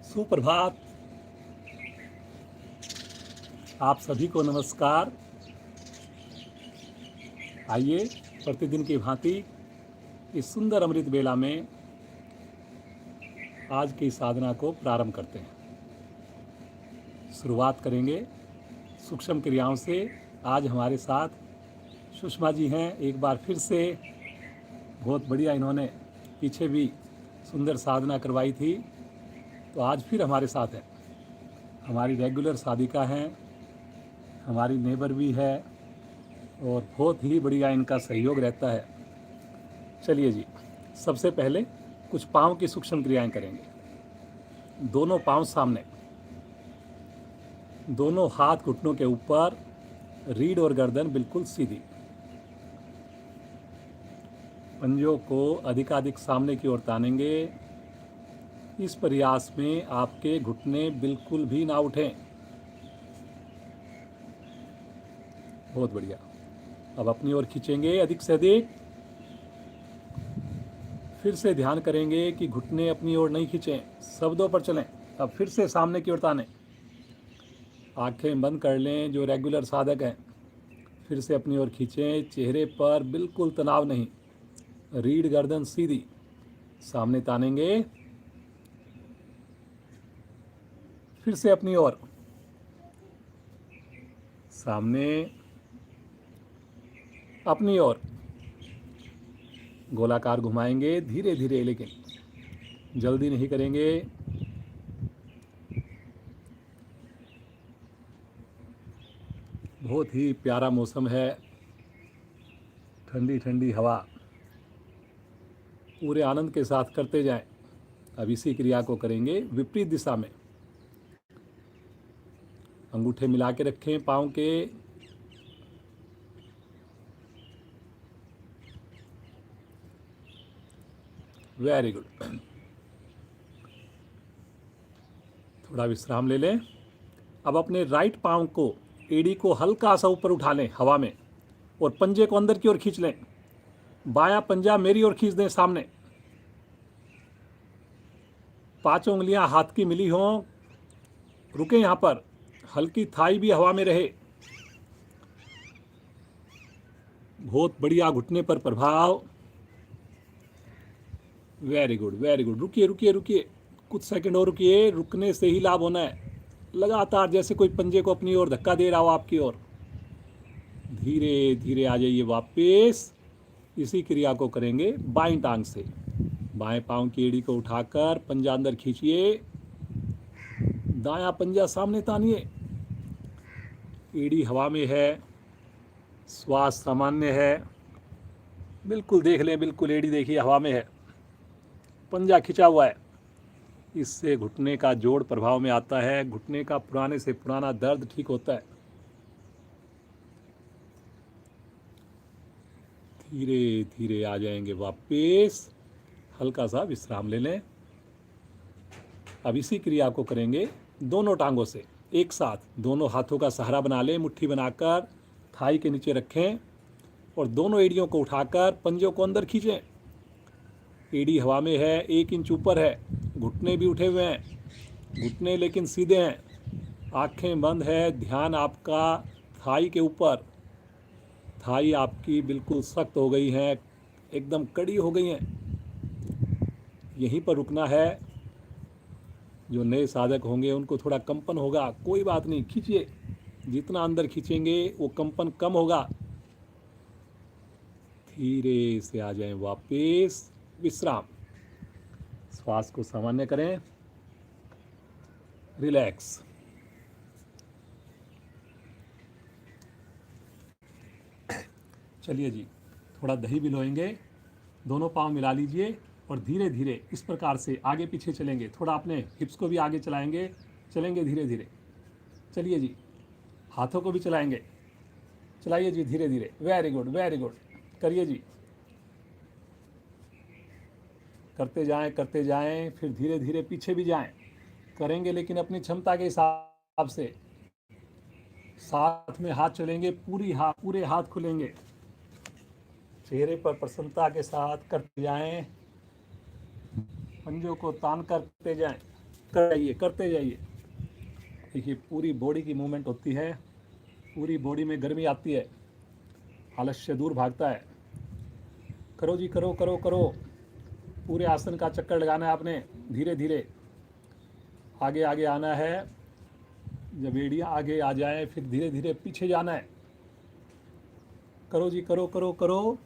सुप्रभात। आप सभी को नमस्कार। आइए प्रतिदिन की भांति इस सुंदर अमृत बेला में आज की साधना को प्रारंभ करते हैं। शुरुआत करेंगे सूक्ष्म क्रियाओं से। आज हमारे साथ सुषमा जी हैं। एक बार फिर से बहुत बढ़िया, इन्होंने पीछे भी सुंदर साधना करवाई थी, तो आज फिर हमारे साथ है। हमारी रेगुलर साधिका हैं, हमारी नेबर भी है और बहुत ही बढ़िया इनका सहयोग रहता है। चलिए जी, सबसे पहले कुछ पाँव की सूक्ष्म क्रियाएं करेंगे। दोनों पाँव सामने, दोनों हाथ घुटनों के ऊपर, रीढ़ और गर्दन बिल्कुल सीधी। पंजों को अधिकाधिक सामने की ओर तानेंगे। इस प्रयास में आपके घुटने बिल्कुल भी ना उठें। बहुत बढ़िया। अब अपनी ओर खींचेंगे अधिक से अधिक। फिर से ध्यान करेंगे कि घुटने अपनी ओर नहीं खींचें, शब्दों पर चलें। अब फिर से सामने की ओर तानें। आंखें बंद कर लें जो रेगुलर साधक हैं। फिर से अपनी ओर खींचें। चेहरे पर बिल्कुल तनाव नहीं, रीढ़ गर्दन सीधी, सामने तानेंगे। फिर से अपनी ओर, सामने, अपनी ओर गोलाकार घुमाएंगे धीरे धीरे, लेकिन जल्दी नहीं करेंगे। बहुत ही प्यारा मौसम है, ठंडी ठंडी हवा। पूरे आनंद के साथ करते जाएं। अब इसी क्रिया को करेंगे विपरीत दिशा में। अंगूठे मिला के रखें पाँव के। Very good. थोड़ा विश्राम ले लें। अब अपने राइट पाँव को, एड़ी को हल्का सा ऊपर उठा लें हवा में और पंजे को अंदर की ओर खींच लें। बायां पंजा मेरी ओर खींच दें सामने। 5 उंगलियां हाथ की मिली हों। रुकें यहाँ पर, हल्की थाई भी हवा में रहे। बहुत बढ़िया, घुटने पर प्रभाव। Very good very good. रुकिए रुकिए रुकिए, कुछ सेकंड और रुकिए। रुकने से ही लाभ होना है। लगातार जैसे कोई पंजे को अपनी ओर धक्का दे रहा हो आपकी ओर। धीरे धीरे आ जाइए वापस। इसी क्रिया को करेंगे बाईं टांग से। बाएं पाँव की एड़ी को उठाकर पंजा अंदर खींचिए। दायां पंजा सामने तानिए। एड़ी हवा में है, श्वास सामान्य है। बिल्कुल देख लें, बिल्कुल एड़ी देखिए हवा में है, पंजा खिंचा हुआ है। इससे घुटने का जोड़ प्रभाव में आता है। घुटने का पुराने से पुराना दर्द ठीक होता है। धीरे धीरे आ जाएंगे वापस। हल्का सा विश्राम ले लें। अब इसी क्रिया को करेंगे दोनों टांगों से एक साथ। दोनों हाथों का सहारा बना लें, मुट्ठी बनाकर थाई के नीचे रखें और दोनों एड़ियों को उठाकर पंजों को अंदर खींचें। एड़ी हवा में है, 1 इंच ऊपर है। घुटने भी उठे हुए हैं, घुटने लेकिन सीधे हैं। आंखें बंद है, ध्यान आपका थाई के ऊपर। थाई आपकी बिल्कुल सख्त हो गई हैं, एकदम कड़ी हो गई हैं। यहीं पर रुकना है। जो नए साधक होंगे उनको थोड़ा कंपन होगा, कोई बात नहीं, खींचिए। जितना अंदर खींचेंगे वो कंपन कम होगा। धीरे से आ जाएं वापस। विश्राम। श्वास को सामान्य करें, रिलैक्स। चलिए जी, थोड़ा दही भिगोएंगे। दोनों पाँव मिला लीजिए और धीरे धीरे इस प्रकार से आगे पीछे चलेंगे। थोड़ा अपने हिप्स को भी आगे चलाएंगे, चलेंगे धीरे धीरे। चलिए जी, हाथों को भी चलाएंगे। चलाइए जी धीरे धीरे। Very good very good. करिए जी, करते जाएं। फिर धीरे धीरे पीछे भी जाएं। करेंगे लेकिन अपनी क्षमता के हिसाब से। साथ में हाथ चलेंगे, पूरे हाथ खुलेंगे। चेहरे पर प्रसन्नता के साथ करते जाएं। पंजों को तान करते जाएं। करते जाइए। देखिए पूरी बॉडी की मूवमेंट होती है, पूरी बॉडी में गर्मी आती है, आलस्य दूर भागता है। करो जी, करो करो करो। पूरे आसन का चक्कर लगाना है आपने, धीरे धीरे आगे आगे आना है। जब एड़ियाँ आगे आ जाए फिर धीरे धीरे पीछे जाना है। करो जी, करो करो करो।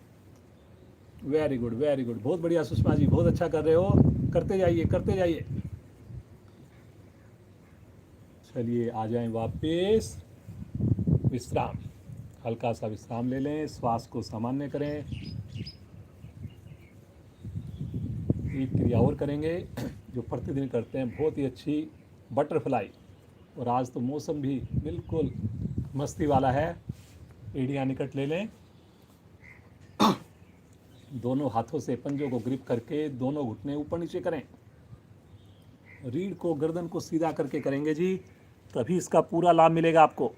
वेरी गुड वेरी गुड, बहुत बढ़िया सुषमा जी, बहुत अच्छा कर रहे हो। करते जाइए करते जाइए। चलिए आ जाएं वापस। विश्राम, हल्का सा विश्राम ले लें, श्वास को सामान्य करें। एक क्रिया और करेंगे जो प्रतिदिन करते हैं, बहुत ही अच्छी, बटरफ्लाई। और आज तो मौसम भी बिल्कुल मस्ती वाला है। एड़ियाँ निकट ले लें, दोनों हाथों से पंजों को ग्रिप करके दोनों घुटने ऊपर नीचे करें। रीढ़ को, गर्दन को सीधा करके करेंगे जी, तभी इसका पूरा लाभ मिलेगा आपको।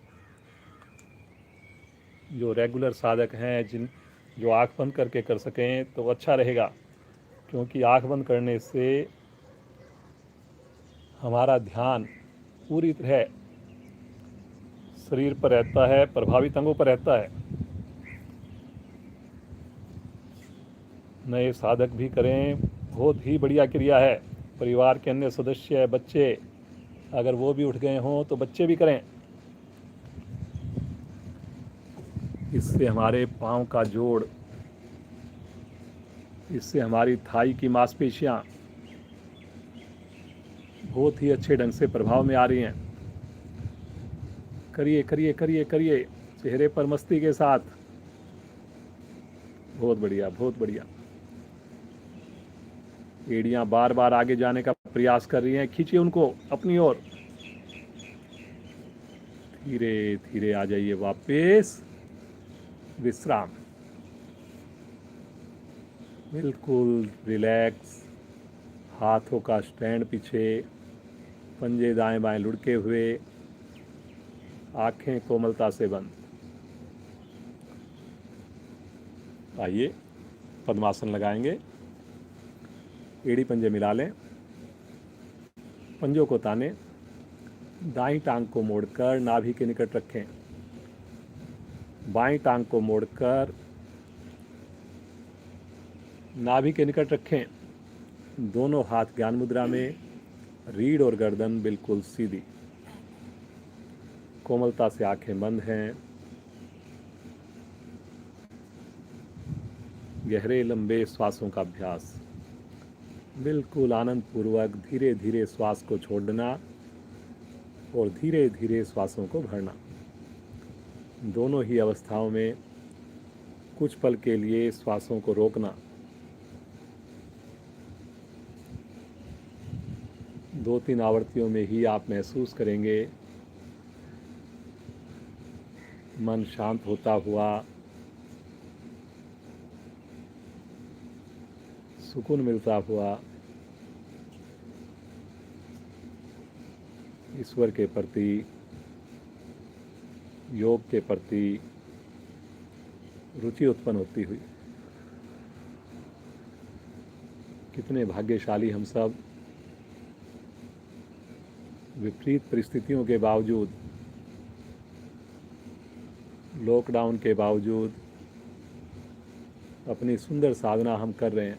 जो रेगुलर साधक हैं, जो आँख बंद करके कर सकें तो अच्छा रहेगा, क्योंकि आँख बंद करने से हमारा ध्यान पूरी तरह शरीर पर रहता है, प्रभावित अंगों पर रहता है। नए साधक भी करें, बहुत ही बढ़िया क्रिया है। परिवार के अन्य सदस्य, बच्चे, अगर वो भी उठ गए हों तो बच्चे भी करें। इससे हमारे पाँव का जोड़, इससे हमारी थाई की मांसपेशियाँ बहुत ही अच्छे ढंग से प्रभाव में आ रही हैं। करिए करिए करिए करिए, चेहरे पर मस्ती के साथ। बहुत बढ़िया बहुत बढ़िया। एड़ियाँ बार बार आगे जाने का प्रयास कर रही हैं, खींचिए उनको अपनी ओर। धीरे धीरे आ जाइए वापस। विश्राम, बिल्कुल रिलैक्स। हाथों का स्टैंड पीछे, पंजे दाएं बाएं लुढ़के हुए, आंखें कोमलता से बंद। आइए पद्मासन लगाएंगे। एड़ी पंजे मिला लें, पंजों को ताने, दाईं टांग को मोड़कर नाभि के निकट रखें, बाईं टांग को मोड़कर नाभि के निकट रखें। दोनों हाथ ज्ञान मुद्रा में, रीढ़ और गर्दन बिल्कुल सीधी, कोमलता से आंखें बंद हैं। गहरे लंबे श्वासों का अभ्यास, बिल्कुल आनंद पूर्वक धीरे धीरे श्वास को छोड़ना और धीरे धीरे श्वासों को भरना। दोनों ही अवस्थाओं में कुछ पल के लिए श्वासों को रोकना। 2-3 आवृत्तियों में ही आप महसूस करेंगे मन शांत होता हुआ, सुकून मिलता हुआ, ईश्वर के प्रति, योग के प्रति रुचि उत्पन्न होती हुई। कितने भाग्यशाली हम सब, विपरीत परिस्थितियों के बावजूद, लॉकडाउन के बावजूद अपनी सुंदर साधना हम कर रहे हैं,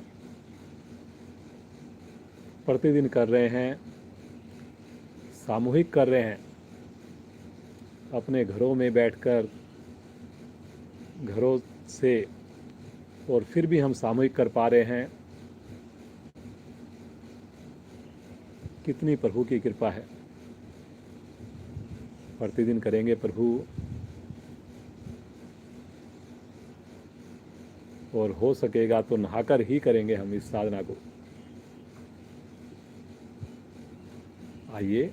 प्रतिदिन कर रहे हैं, सामूहिक कर रहे हैं। अपने घरों में बैठकर, घरों से, और फिर भी हम सामूहिक कर पा रहे हैं। कितनी प्रभु की कृपा है। प्रतिदिन करेंगे प्रभु, और हो सकेगा तो नहाकर ही करेंगे हम इस साधना को। आइए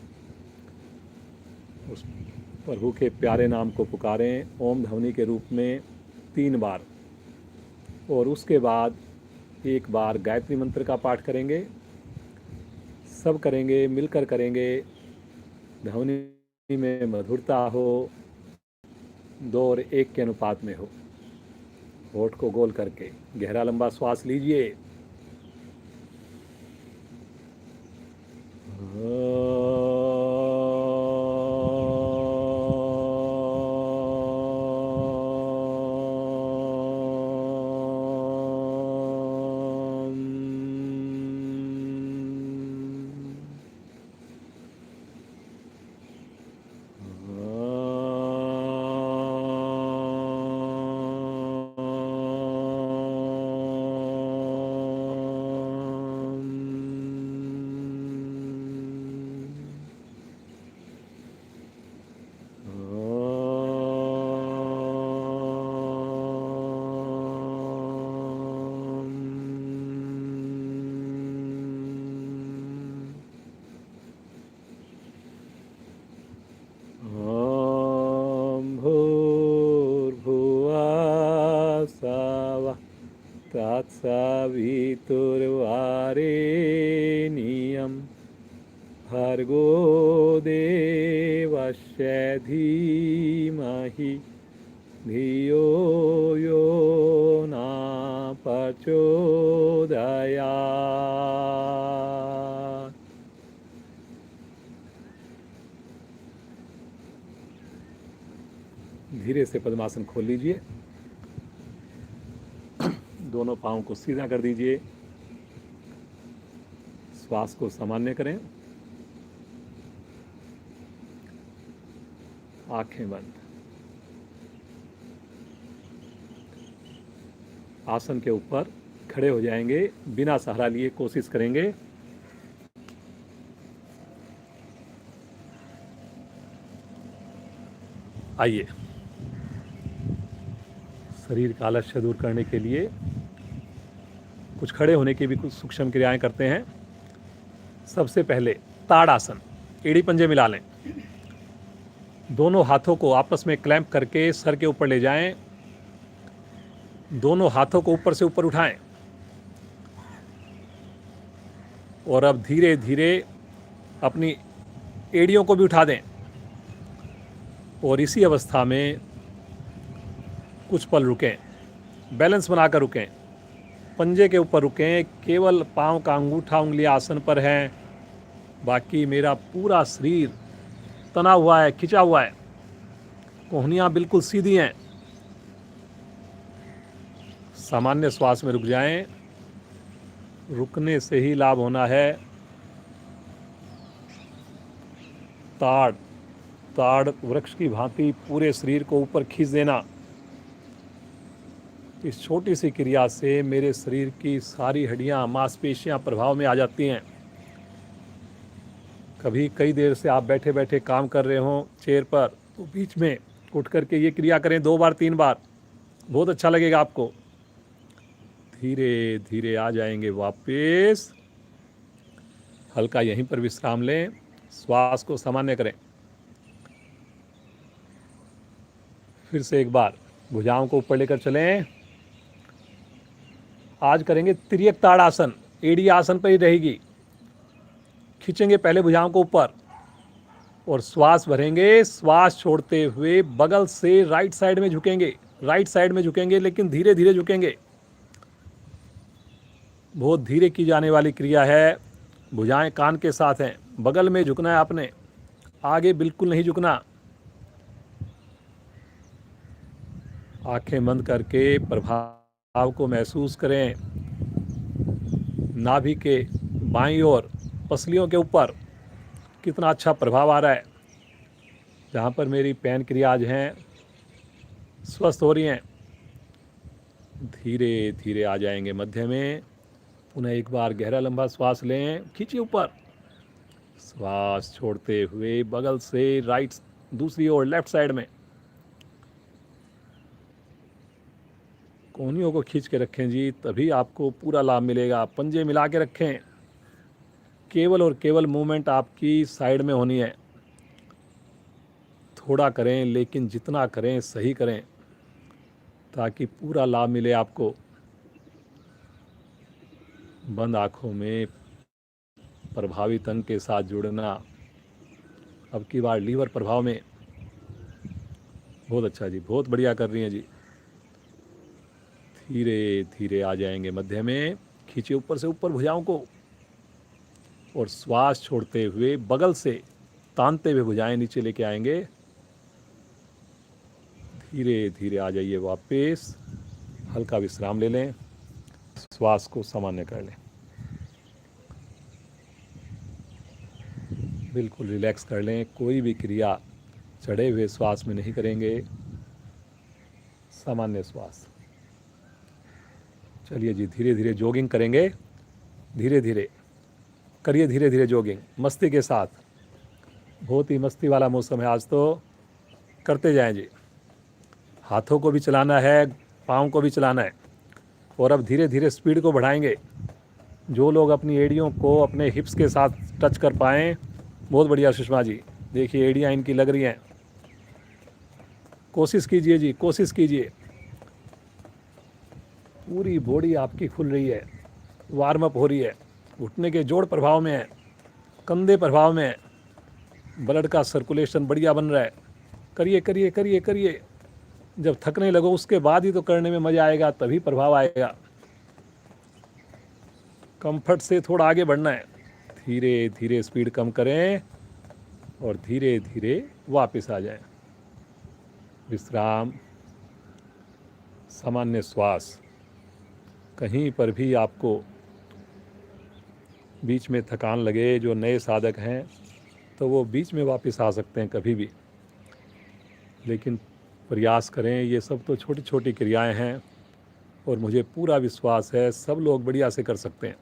उस प्रभु के प्यारे नाम को पुकारें ओम ध्वनि के रूप में 3 बार, और उसके बाद 1 बार गायत्री मंत्र का पाठ करेंगे। सब करेंगे, मिलकर करेंगे। ध्वनि में मधुरता हो, 2 और 1 के अनुपात में हो। होठ को गोल करके गहरा लंबा श्वास लीजिए। तत्सवितुर्वरेण्यं भर्गो देवस्य धीमहि धियो यो न प्रचोदयात्। धीरे से पद्मासन खोल लीजिए, दोनों पाँव को सीधा कर दीजिए, श्वास को सामान्य करें, आंखें बंद। आसन के ऊपर खड़े हो जाएंगे, बिना सहारा लिए कोशिश करेंगे। आइए, शरीर का आलस्य दूर करने के लिए कुछ खड़े होने की भी कुछ सूक्ष्म क्रियाएं करते हैं। सबसे पहले ताड़ासन, एड़ी पंजे मिला लें, दोनों हाथों को आपस में क्लैंप करके सर के ऊपर ले जाएं, दोनों हाथों को ऊपर से ऊपर उठाएं और अब धीरे धीरे अपनी एड़ियों को भी उठा दें और इसी अवस्था में कुछ पल रुकें, बैलेंस बनाकर रुकें, पंजे के ऊपर रुकें, केवल पाँव का अंगूठा उंगली आसन पर है, बाकी मेरा पूरा शरीर तना हुआ है, खिंचा हुआ है, कोहनियाँ बिल्कुल सीधी हैं। सामान्य श्वास में रुक जाएं, रुकने से ही लाभ होना है। ताड़ वृक्ष की भांति पूरे शरीर को ऊपर खींच देना। इस छोटी सी क्रिया से मेरे शरीर की सारी हड्डियां मांसपेशियां प्रभाव में आ जाती हैं। कभी कई देर से आप बैठे बैठे काम कर रहे हों चेयर पर, तो बीच में उठ करके ये क्रिया करें 2 बार 3 बार, बहुत अच्छा लगेगा आपको। धीरे धीरे आ जाएंगे वापस, हल्का यहीं पर विश्राम लें, श्वास को सामान्य करें। फिर से एक बार भुजाओं को ऊपर लेकर चलें। आज करेंगे तिर्यक ताड़ासन, एड़ी आसन पर ही रहेगी। खींचेंगे पहले भुजाओं को ऊपर और श्वास भरेंगे, श्वास छोड़ते हुए बगल से राइट साइड में झुकेंगे, राइट साइड में झुकेंगे, लेकिन धीरे धीरे झुकेंगे। बहुत धीरे की जाने वाली क्रिया है। भुजाएं कान के साथ हैं, बगल में झुकना है आपने, आगे बिल्कुल नहीं झुकना। आंखें बंद करके प्रभाव को महसूस करें। नाभि के बाईं ओर पसलियों के ऊपर कितना अच्छा प्रभाव आ रहा है। जहाँ पर मेरी पैनक्रियाज हैं स्वस्थ हो रही हैं। धीरे धीरे आ जाएंगे मध्य में। पुनः एक बार गहरा लंबा श्वास लें, खींचिए ऊपर, श्वास छोड़ते हुए बगल से राइट, दूसरी ओर लेफ्ट साइड में। कोहनियों को खींच के रखें जी, तभी आपको पूरा लाभ मिलेगा। पंजे मिला के रखें, केवल और केवल मूवमेंट आपकी साइड में होनी है। थोड़ा करें, लेकिन जितना करें सही करें, ताकि पूरा लाभ मिले आपको। बंद आँखों में प्रभावित अंग के साथ जुड़ना, अब की बार लीवर प्रभाव में। बहुत अच्छा जी, बहुत बढ़िया कर रही हैं जी। धीरे धीरे आ जाएंगे मध्य में। खींचे ऊपर से ऊपर भुजाओं को और श्वास छोड़ते हुए बगल से तानते हुए भुजाएं नीचे लेके आएंगे। धीरे धीरे आ जाइए वापस, हल्का विश्राम ले लें, श्वास को सामान्य कर लें, बिल्कुल रिलैक्स कर लें। कोई भी क्रिया चढ़े हुए श्वास में नहीं करेंगे, सामान्य श्वास। चलिए जी, धीरे धीरे जॉगिंग करेंगे। धीरे धीरे करिए, धीरे धीरे जॉगिंग मस्ती के साथ। बहुत ही मस्ती वाला मौसम है आज, तो करते जाएं जी। हाथों को भी चलाना है, पाँव को भी चलाना है। और अब धीरे धीरे स्पीड को बढ़ाएंगे। जो लोग अपनी एड़ियों को अपने हिप्स के साथ टच कर पाएँ, बहुत बढ़िया सुषमा जी। देखिए एड़ियाँ इनकी लग रही हैं। कोशिश कीजिए जी, कोशिश कीजिए। पूरी बॉडी आपकी खुल रही है, वार्म अप हो रही है, घुटने के जोड़ प्रभाव में है, कंधे प्रभाव में है, ब्लड का सर्कुलेशन बढ़िया बन रहा है। करिए करिए करिए करिए। जब थकने लगो उसके बाद ही तो करने में मज़ा आएगा, तभी प्रभाव आएगा। कंफर्ट से थोड़ा आगे बढ़ना है। धीरे धीरे स्पीड कम करें और धीरे धीरे वापस आ जाएं। विश्राम, सामान्य श्वास। कहीं पर भी आपको बीच में थकान लगे, जो नए साधक हैं तो वो बीच में वापस आ सकते हैं कभी भी, लेकिन प्रयास करें। ये सब तो छोटी छोटी क्रियाएं हैं और मुझे पूरा विश्वास है सब लोग बढ़िया से कर सकते हैं।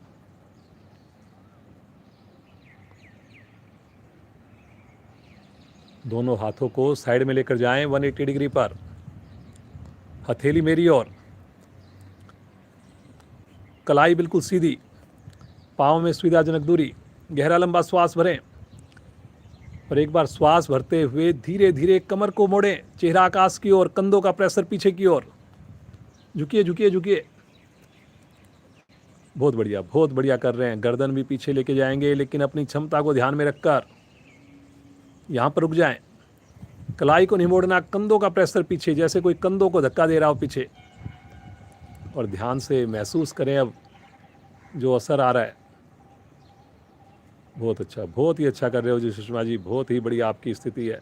दोनों हाथों को साइड में लेकर जाएं 180 डिग्री पर, हथेली मेरी ओर, कलाई बिल्कुल सीधी, पाँव में सुविधाजनक दूरी। गहरा लंबा श्वास भरें और एक बार श्वास भरते हुए धीरे धीरे कमर को मोड़ें, चेहरा आकाश की ओर, कंधों का प्रेशर पीछे की ओर। झुकिए झुकिए झुकिए। बहुत बढ़िया कर रहे हैं। गर्दन भी पीछे लेके जाएंगे, लेकिन अपनी क्षमता को ध्यान में रखकर यहाँ पर रुक जाएं। कलाई को नहीं मोड़ना, कंधों का प्रेशर पीछे, जैसे कोई कंधों को धक्का दे रहा हो पीछे। और ध्यान से महसूस करें अब जो असर आ रहा है। बहुत अच्छा, बहुत ही अच्छा कर रहे हो जी सुषमा जी, बहुत ही बढ़िया आपकी स्थिति है।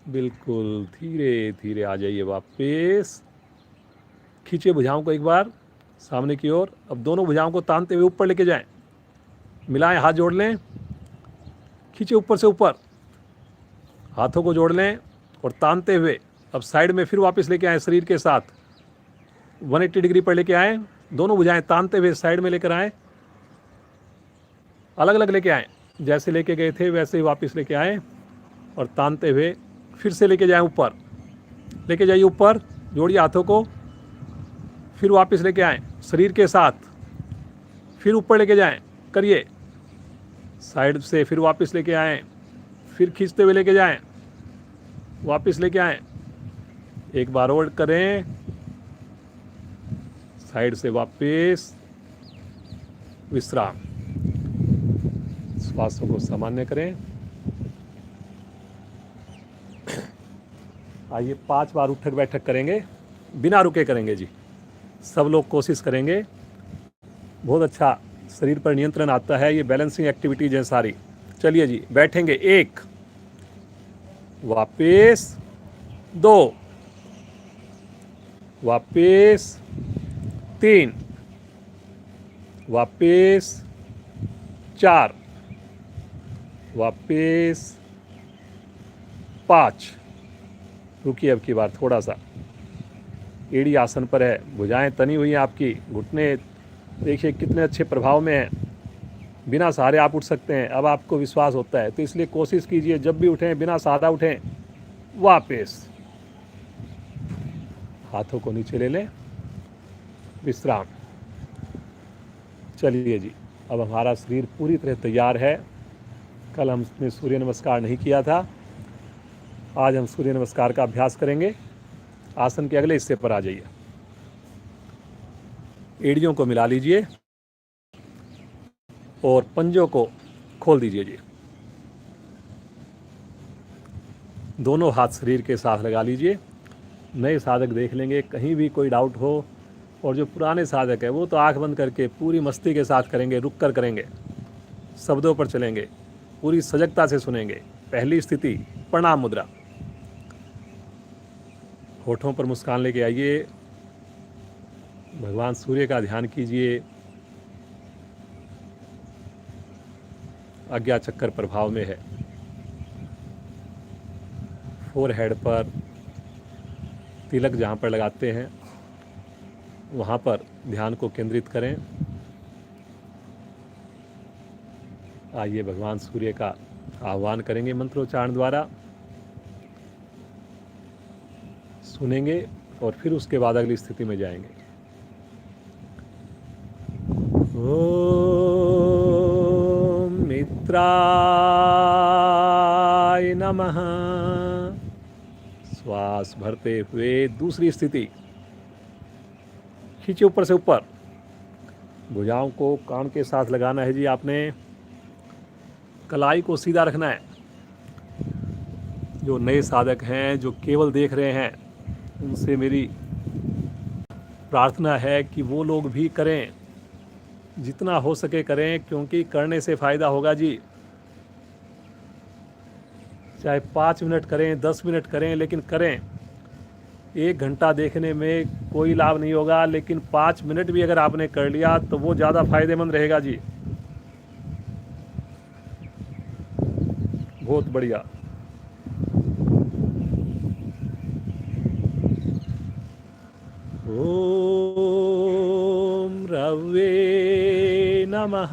बिल्कुल धीरे धीरे आ जाइए वापस। खींचिए भुजाओं को एक बार सामने की ओर। अब दोनों भुजाओं को तानते हुए ऊपर लेके जाएं, मिलाएं, हाथ जोड़ लें, खींचे ऊपर से ऊपर, हाथों को जोड़ लें और तानते हुए अब साइड में फिर वापस लेके आएँ, शरीर के साथ 180 डिग्री पर लेके आएँ। दोनों भुजाएं तानते हुए साइड में लेकर आएँ, अलग अलग लेके आएँ, जैसे लेके गए थे वैसे ही वापस लेके आएँ और तानते हुए फिर से लेके जाएं ऊपर। लेके जाइए ऊपर, जोड़िए हाथों को, फिर वापस लेके आएँ शरीर के साथ, फिर ऊपर लेके जाएं, करिए। साइड से फिर वापस लेके आएँ, फिर खींचते हुए लेके जाएं, वापस लेके आएँ। एक बार और करें, साइड से वापस, विश्राम। श्वासों को सामान्य करें। आइए 5 बार उठक बैठक करेंगे, बिना रुके करेंगे जी। सब लोग कोशिश करेंगे। बहुत अच्छा शरीर पर नियंत्रण आता है, ये बैलेंसिंग एक्टिविटीज हैं सारी। चलिए जी, बैठेंगे। 1, वापस 2, वापस 3, वापस 4, वापस 5। रुकिए अब की बार थोड़ा सा। एड़ी आसन पर है, भुजाएं तनी हुई हैं आपकी, घुटने देखिए कितने अच्छे प्रभाव में हैं। बिना सहारे आप उठ सकते हैं, अब आपको विश्वास होता है, तो इसलिए कोशिश कीजिए जब भी उठें बिना सहारा उठें। वापस हाथों को नीचे ले लें, विश्राम। चलिए जी, अब हमारा शरीर पूरी तरह तैयार है। कल हमने सूर्य नमस्कार नहीं किया था, आज हम सूर्य नमस्कार का अभ्यास करेंगे। आसन के अगले हिस्से पर आ जाइए। एड़ियों को मिला लीजिए और पंजों को खोल दीजिए जी। दोनों हाथ शरीर के साथ लगा लीजिए। नए साधक देख लेंगे, कहीं भी कोई डाउट हो, और जो पुराने साधक है वो तो आंख बंद करके पूरी मस्ती के साथ करेंगे, रुक कर करेंगे, शब्दों पर चलेंगे, पूरी सजगता से सुनेंगे। पहली स्थिति, प्रणाम मुद्रा। होठों पर मुस्कान लेके आइए, भगवान सूर्य का ध्यान कीजिए। आज्ञा चक्कर प्रभाव में है। फोरहेड पर तिलक जहाँ पर लगाते हैं वहाँ पर ध्यान को केंद्रित करें। आइए भगवान सूर्य का आह्वान करेंगे मंत्रोच्चारण द्वारा, सुनेंगे और फिर उसके बाद अगली स्थिति में जाएंगे। ओम मित्राय नमः। श्वास भरते हुए दूसरी स्थिति, खींचे ऊपर से ऊपर। भुजाओं को कान के साथ लगाना है जी आपने। कलाई को सीधा रखना है। जो नए साधक हैं, जो केवल देख रहे हैं, उनसे मेरी प्रार्थना है कि वो लोग भी करें, जितना हो सके करें, क्योंकि करने से फ़ायदा होगा जी। चाहे 5 मिनट करें, 10 मिनट करें, लेकिन करें। 1 घंटा देखने में कोई लाभ नहीं होगा, लेकिन 5 मिनट भी अगर आपने कर लिया तो वो ज़्यादा फ़ायदेमंद रहेगा जी। बहुत बढ़िया। ओम रवे नमः।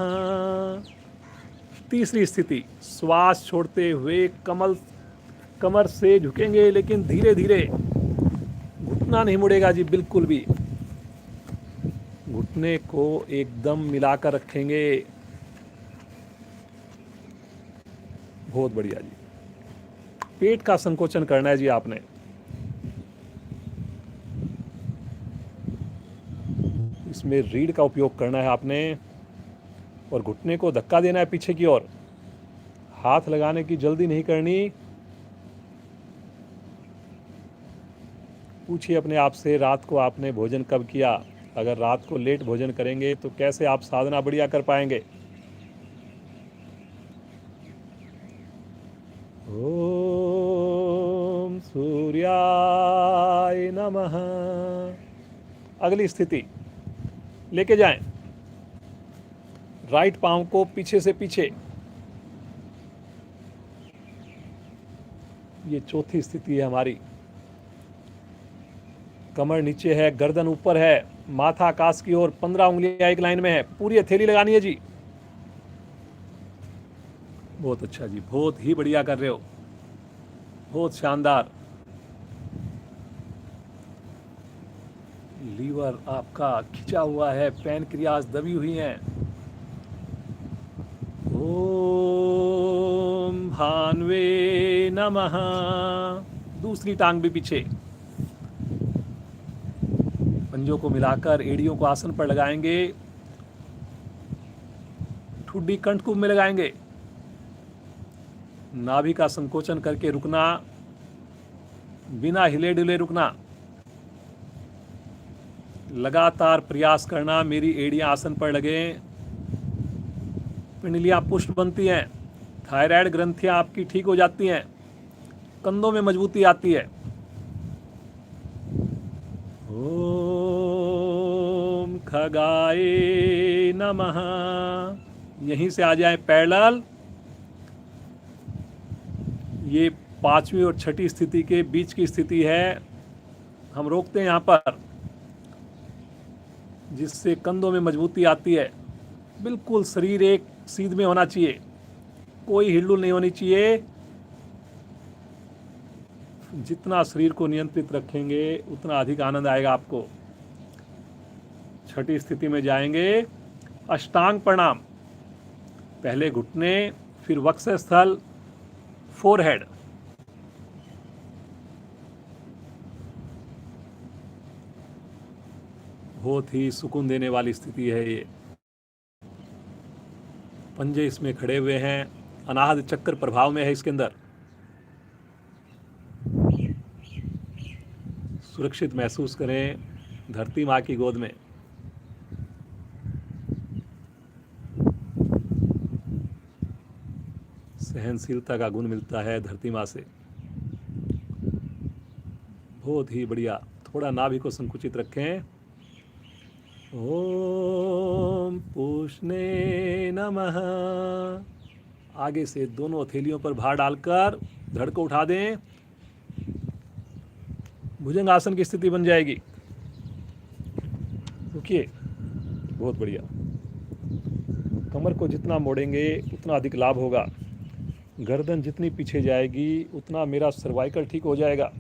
तीसरी स्थिति, श्वास छोड़ते हुए कमर से झुकेंगे, लेकिन धीरे धीरे। घुटना नहीं मुड़ेगा जी बिल्कुल भी। घुटने को एकदम मिलाकर रखेंगे। बहुत बढ़िया जी। पेट का संकोचन करना है जी आपने। इसमें रीढ़ का उपयोग करना है आपने, और घुटने को धक्का देना है पीछे की ओर। हाथ लगाने की जल्दी नहीं करनी। पूछिए अपने आप से, रात को आपने भोजन कब किया? अगर रात को लेट भोजन करेंगे तो कैसे आप साधना बढ़िया कर पाएंगे? ओम सूर्याय नमः। अगली स्थिति लेके जाएं। राइट पांव को पीछे से पीछे। ये चौथी स्थिति है हमारी। कमर नीचे है, गर्दन ऊपर है, माथा आकाश की ओर, 15 उंगलियां एक लाइन में है। पूरी हथेली लगानी है जी। बहुत अच्छा जी, बहुत ही बढ़िया कर रहे हो, बहुत शानदार। लीवर आपका खिंचा हुआ है, पैनक्रियाज दबी हुई हैं। ओम भान्वे नमः। दूसरी टांग भी पीछे। पंजों को मिलाकर एड़ियों को आसन पर लगाएंगे। ठुड्डी कंठकुंभ में लगाएंगे। नाभि का संकोचन करके रुकना, बिना हिले डुले रुकना। लगातार प्रयास करना, मेरी एड़ियां आसन पर लगे। पिंडलियां पुष्ट बनती हैं। थायराइड ग्रंथियां आपकी ठीक हो जाती हैं। कंधों में मजबूती आती है। ओम खगाय नमः। यहीं से आ जाए पैरेलल। ये 5वीं और 6ठी स्थिति के बीच की स्थिति है। हम रोकते हैं यहाँ पर, जिससे कंधों में मजबूती आती है। बिल्कुल शरीर एक सीध में होना चाहिए, कोई हिलडुल नहीं होनी चाहिए। जितना शरीर को नियंत्रित रखेंगे उतना अधिक आनंद आएगा आपको। 6ठी स्थिति में जाएंगे। अष्टांग प्रणाम। पहले घुटने, फिर वक्षस्थल, फोरहेड। बहुत ही सुकून देने वाली स्थिति है ये। पंजे इसमें खड़े हुए हैं, अनाहत चक्र प्रभाव में है इसके अंदर। सुरक्षित महसूस करें धरती माँ की गोद में। सहनशीलता का गुण मिलता है धरती माँ से। बहुत ही बढ़िया। थोड़ा नाभि को संकुचित रखें। ओम पूष्णे नमः। आगे से दोनों हथेलियों पर भार डालकर धड़ को उठा दें। भुजंग आसन की स्थिति बन जाएगी। रुकिए। बहुत बढ़िया। कमर को जितना मोड़ेंगे उतना अधिक लाभ होगा। गर्दन जितनी पीछे जाएगी उतना मेरा सर्वाइकल ठीक हो जाएगा।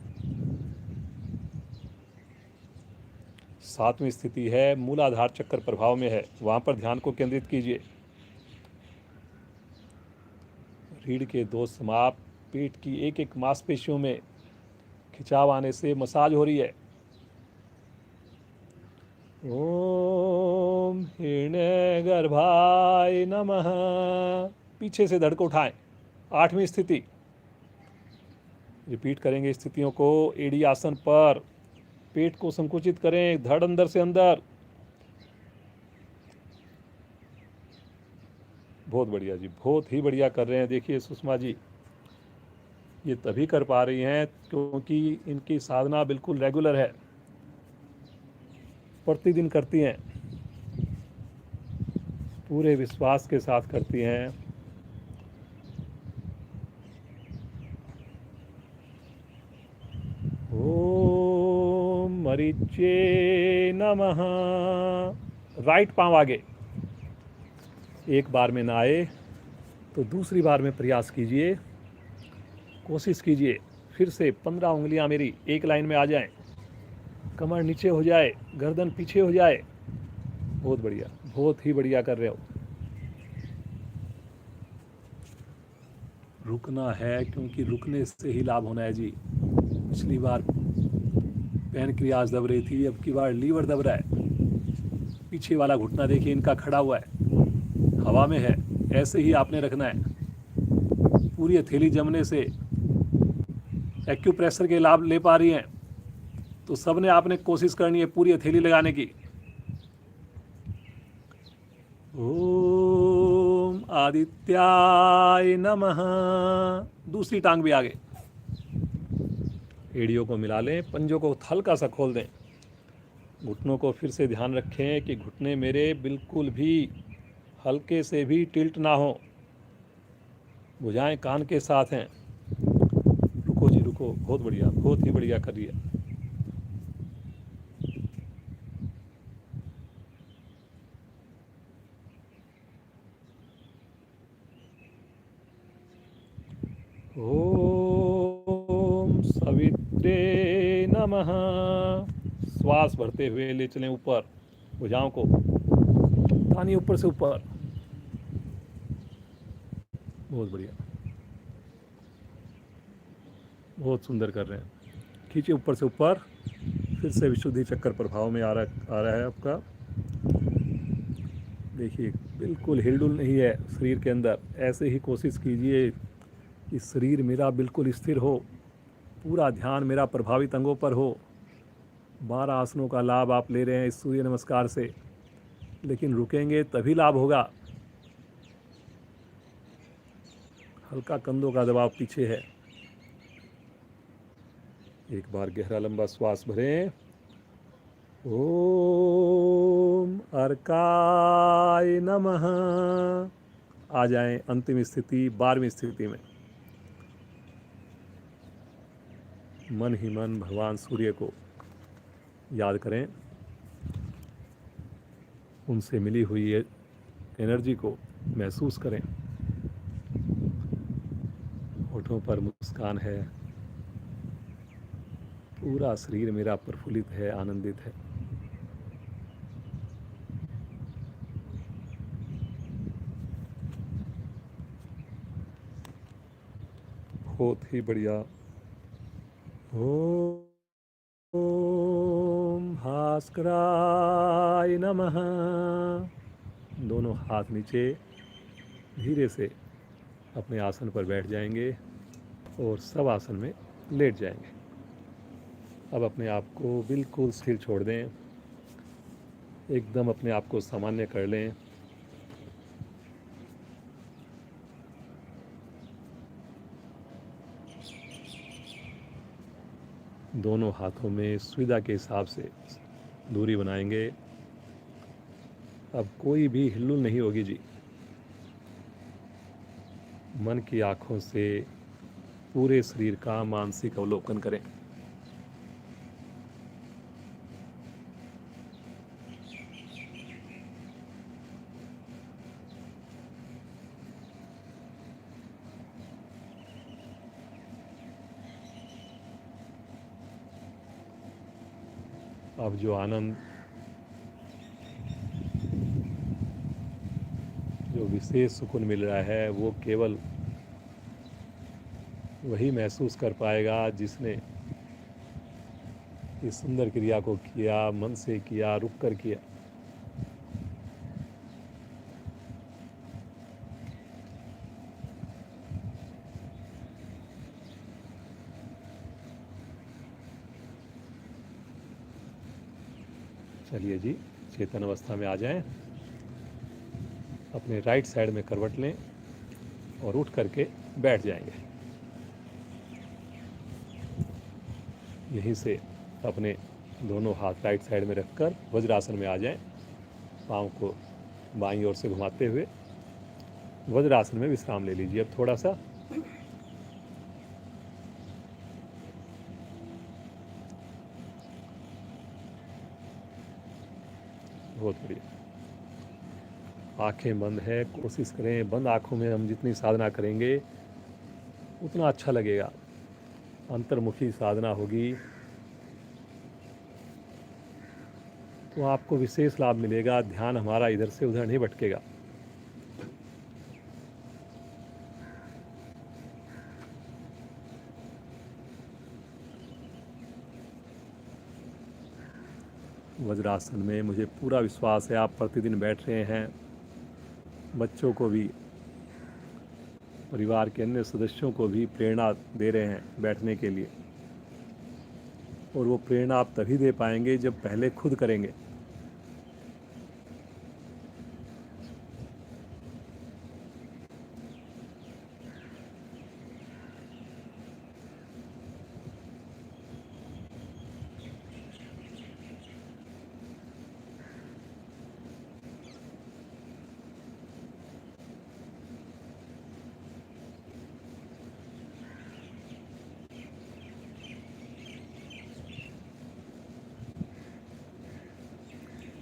7वीं स्थिति है, मूलाधार चक्र प्रभाव में है, वहां पर ध्यान को केंद्रित कीजिए। रीढ़ के दोष समाप्त। पेट की एक एक मांसपेशियों में खिंचाव आने से मसाज हो रही है। ओम हिरण्यगर्भाय नमः। पीछे से धड़ को उठाएं। 8वीं स्थिति। रिपीट करेंगे स्थितियों को। एड़ी आसन पर पेट को संकुचित करें, धड़ अंदर से अंदर। बहुत बढ़िया जी, बहुत ही बढ़िया कर रहे हैं। देखिए सुषमा जी, ये तभी कर पा रही हैं क्योंकि इनकी साधना बिल्कुल रेगुलर है, प्रतिदिन करती हैं, पूरे विश्वास के साथ करती हैं। ओम मरीचे नमः। राइट पांव आगे। एक बार में ना आए तो दूसरी बार में प्रयास कीजिए, कोशिश कीजिए। फिर से 15 उंगलियां मेरी एक लाइन में आ जाएं, कमर नीचे हो जाए, गर्दन पीछे हो जाए। बहुत बढ़िया, बहुत ही बढ़िया कर रहे हो। रुकना है क्योंकि रुकने से ही लाभ होना है जी। पिछली बार पैनक्रियाज दब रही थी, अब की बार लीवर दब रहा है। पीछे वाला घुटना देखिए इनका खड़ा हुआ है, हवा में है। ऐसे ही आपने रखना है। पूरी हथेली जमने से एक्यूप्रेशर के लाभ ले पा रही हैं तो सबने आपने कोशिश करनी है पूरी हथेली लगाने की। ओम आदित्याय नमः। दूसरी टांग भी आगे। एड़ियों को मिला लें, पंजों को हल्का सा खोल दें। घुटनों को फिर से ध्यान रखें कि घुटने मेरे बिल्कुल भी हल्के से भी टिल्ट ना हो। भुजाएं कान के साथ हैं। रुको जी रुको, बहुत बढ़िया, बहुत ही बढ़िया कर रही है। ओम सवित्रे नमः। श्वास भरते हुए ले चलें ऊपर, भुजाओं को तानी ऊपर से ऊपर। बहुत बढ़िया, बहुत सुंदर कर रहे हैं। खींचिए ऊपर से ऊपर। फिर से विशुद्धि चक्कर प्रभाव में आ रहा है आपका। देखिए बिल्कुल हिलडुल नहीं है शरीर के अंदर। ऐसे ही कोशिश कीजिए कि शरीर मेरा बिल्कुल स्थिर हो, पूरा ध्यान मेरा प्रभावित अंगों पर हो। 12 आसनों का लाभ आप ले रहे हैं इस सूर्य नमस्कार से, लेकिन रुकेंगे तभी लाभ होगा। हल्का कंधों का दबाव पीछे है। एक बार गहरा लंबा श्वास भरें। ओम अर्काय नमः। आ जाएं अंतिम स्थिति, 12वीं स्थिति में। मन ही मन भगवान सूर्य को याद करें, उनसे मिली हुई एनर्जी को महसूस करें। होठों पर मुस्कान है, पूरा शरीर मेरा प्रफुल्लित है, आनंदित है। बहुत ही बढ़िया। ओम भास्कराय नमः। दोनों हाथ नीचे, धीरे से अपने आसन पर बैठ जाएंगे और सब आसन में लेट जाएंगे। अब अपने आप को बिल्कुल स्थिर छोड़ दें, एकदम अपने आप को सामान्य कर लें। दोनों हाथों में सुविधा के हिसाब से दूरी बनाएंगे। अब कोई भी हिलुल नहीं होगी जी। मन की आँखों से पूरे शरीर का मानसिक अवलोकन करें। अब जो आनंद, जो विशेष सुकून मिल रहा है, वो केवल वही महसूस कर पाएगा जिसने इस सुंदर क्रिया को किया, मन से किया, रुक कर किया। चलिए जी, चेतन अवस्था में आ जाएं, अपने राइट साइड में करवट लें और उठ करके बैठ जाएंगे। यहीं से अपने दोनों हाथ राइट साइड में रखकर वज्रासन में आ जाएं। पाँव को बाईं ओर से घुमाते हुए वज्रासन में विश्राम ले लीजिए। अब थोड़ा सा बहुत बढ़िया। आंखें बंद है, कोशिश करें बंद आंखों में हम जितनी साधना करेंगे उतना अच्छा लगेगा। अंतर्मुखी साधना होगी तो आपको विशेष लाभ मिलेगा। ध्यान हमारा इधर से उधर नहीं भटकेगा। वज्रासन में मुझे पूरा विश्वास है, आप प्रतिदिन बैठ रहे हैं। बच्चों को भी, परिवार के अन्य सदस्यों को भी प्रेरणा दे रहे हैं बैठने के लिए। और वो प्रेरणा आप तभी दे पाएंगे जब पहले खुद करेंगे।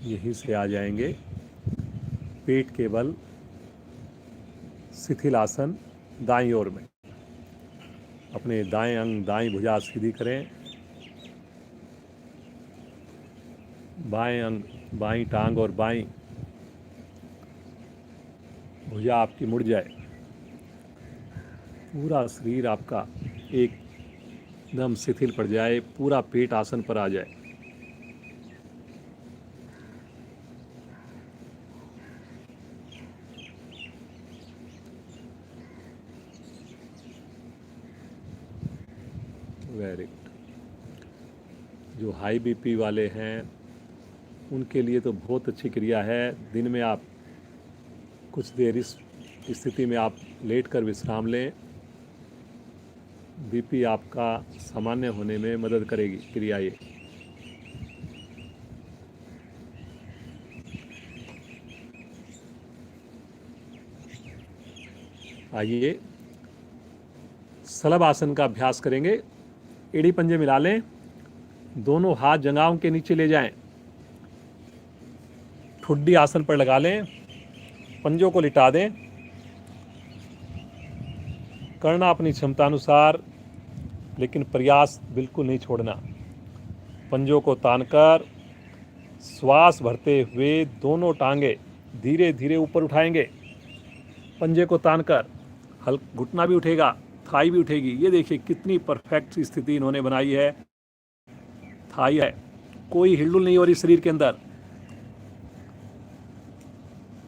यहीं से आ जाएंगे पेट के बल शिथिल आसन दाईं ओर में। अपने दाएं अंग, दाईं भुजा सीधी करें। बाएं अंग, बाईं टांग और बाईं भुजा आपकी मुड़ जाए। पूरा शरीर आपका एकदम शिथिल पड़ जाए, पूरा पेट आसन पर आ जाए। Very good. जो हाई बीपी वाले हैं उनके लिए तो बहुत अच्छी क्रिया है। दिन में आप कुछ देर इस स्थिति में आप लेट कर विश्राम लें। बीपी आपका सामान्य होने में मदद करेगी क्रिया ये। आइए सलभ आसन का अभ्यास करेंगे। एड़ी पंजे मिला लें, दोनों हाथ जंघाओं के नीचे ले जाएं, ठुड्डी आसन पर लगा लें, पंजों को लिटा दें। करना अपनी क्षमतानुसार, लेकिन प्रयास बिल्कुल नहीं छोड़ना। पंजों को तानकर श्वास भरते हुए दोनों टांगे धीरे धीरे ऊपर उठाएंगे। पंजे को तानकर घुटना भी उठेगा, थाई भी उठेगी। ये देखिए कितनी परफेक्ट स्थिति इन्होंने बनाई है। थाई है, कोई हिलडुल नहीं हो रही शरीर के अंदर।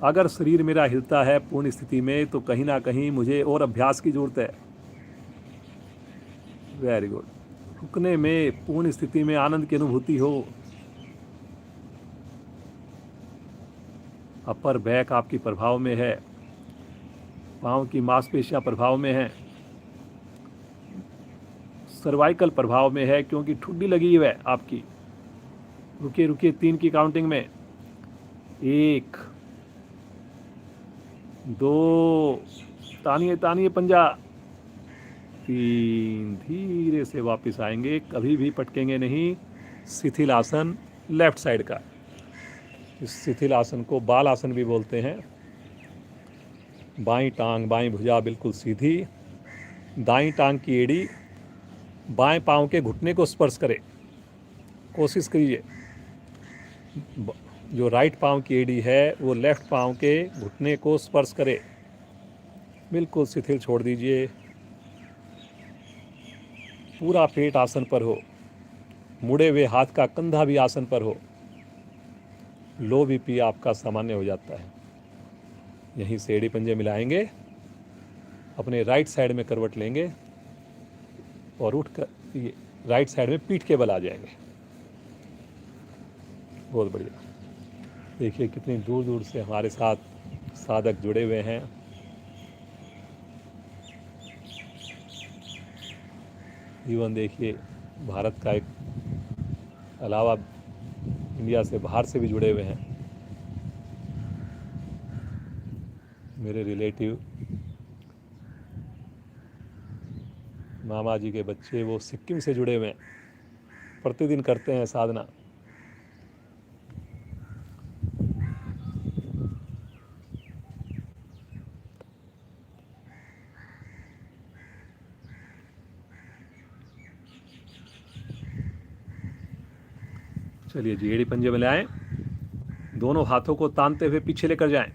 अगर शरीर मेरा हिलता है पूर्ण स्थिति में तो कहीं ना कहीं मुझे और अभ्यास की जरूरत है। Very good. रुकने में, पूर्ण स्थिति में आनंद की अनुभूति हो। अपर बैक आपकी प्रभाव में है, पाँव की मांसपेशियां प्रभाव में हैं, सर्वाइकल प्रभाव में है क्योंकि ठुड्डी लगी हुई है आपकी। रुकिए रुकिए, 3 की काउंटिंग में। 1 2, तानिए तानिए पंजा। 3, धीरे से वापस आएंगे, कभी भी पटकेंगे नहीं। शिथिल आसन लेफ्ट साइड का। इस शिथिल आसन को बाल आसन भी बोलते हैं। बाईं टांग, बाईं भुजा बिल्कुल सीधी। दाईं टांग की एड़ी बाएं पांव के घुटने को स्पर्श करे। कोशिश करिए जो राइट पांव की एड़ी है वो लेफ्ट पांव के घुटने को स्पर्श करे। बिल्कुल शिथिल छोड़ दीजिए, पूरा पेट आसन पर हो। मुड़े हुए हाथ का कंधा भी आसन पर हो, लो बीपी आपका सामान्य हो जाता है। यहीं से एड़ी पंजे मिलाएंगे, अपने राइट साइड में करवट लेंगे और उठ कर ये राइट साइड में पीठ के बल आ जाएंगे। बहुत बढ़िया। देखिए कितनी दूर दूर से हमारे साथ साधक जुड़े हुए हैं। इवन देखिए भारत का एक अलावा इंडिया से बाहर से भी जुड़े हुए हैं। मेरे रिलेटिव मामा जी के बच्चे वो सिक्किम से जुड़े हुए हैं, प्रतिदिन करते हैं साधना। चलिए जी, एड़ी पंजे में ले आए, दोनों हाथों को तानते हुए पीछे लेकर जाएं।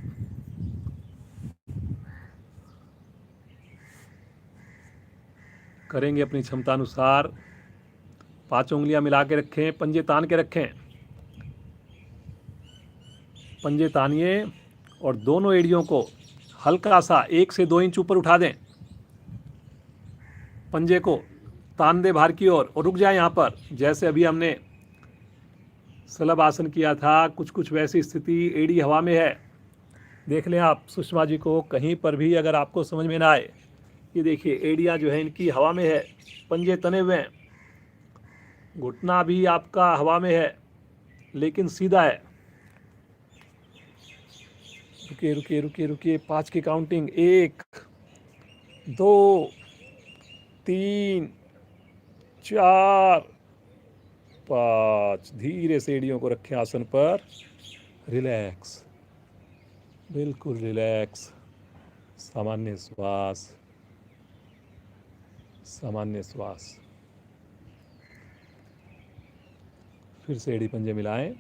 करेंगे अपनी क्षमता अनुसार। 5 उंगलियां मिला के रखें, पंजे तान के रखें। पंजे तानिए और दोनों एड़ियों को हल्का सा 1 से 2 इंच ऊपर उठा दें। पंजे को तान दे बाहर की ओर और रुक जाए यहाँ पर। जैसे अभी हमने सलभ आसन किया था, कुछ कुछ वैसी स्थिति, एड़ी हवा में है। देख लें आप सुषमा जी को, कहीं पर भी अगर आपको समझ में ना आए, ये देखिए एड़ियाँ जो है इनकी हवा में है, पंजे तने हुए हैं, घुटना भी आपका हवा में है लेकिन सीधा है। रुकिए रुकिए रुकिए रुकिए, 5 की काउंटिंग, 1 2 3 4 5। धीरे से एड़ियों को रखें आसन पर, रिलैक्स, बिल्कुल रिलैक्स, सामान्य श्वास, सामान्य श्वास। फिर से एड़ी पंजे मिलाएं,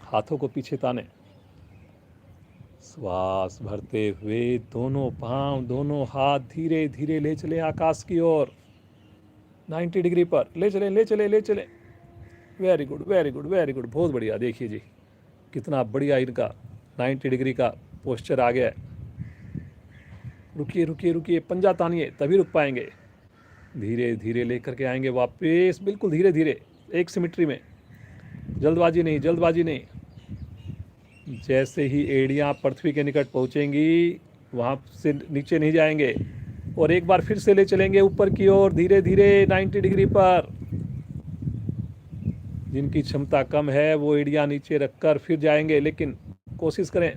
हाथों को पीछे ताने, श्वास भरते हुए दोनों पांव, दोनों हाथ धीरे धीरे ले चलें आकाश की ओर, 90 डिग्री पर ले चलें, ले चलें, ले चलें। Very good, very good, very good, बहुत बढ़िया। देखिए जी कितना बढ़िया इनका 90 डिग्री का पोस्चर आ गया है। रुकिए रुकिए रुकिए, पंजा तानिए तभी रुक पाएंगे। धीरे धीरे लेकर के आएंगे वापस, बिल्कुल धीरे धीरे, एक सिमेट्री में, जल्दबाजी नहीं, जल्दबाजी नहीं। जैसे ही एड़ियाँ पृथ्वी के निकट पहुँचेंगी वहाँ से नीचे नहीं जाएंगे और एक बार फिर से ले चलेंगे ऊपर की ओर धीरे धीरे 90 डिग्री पर। जिनकी क्षमता कम है वो एड़ियाँ नीचे रखकर फिर जाएंगे, लेकिन कोशिश करें।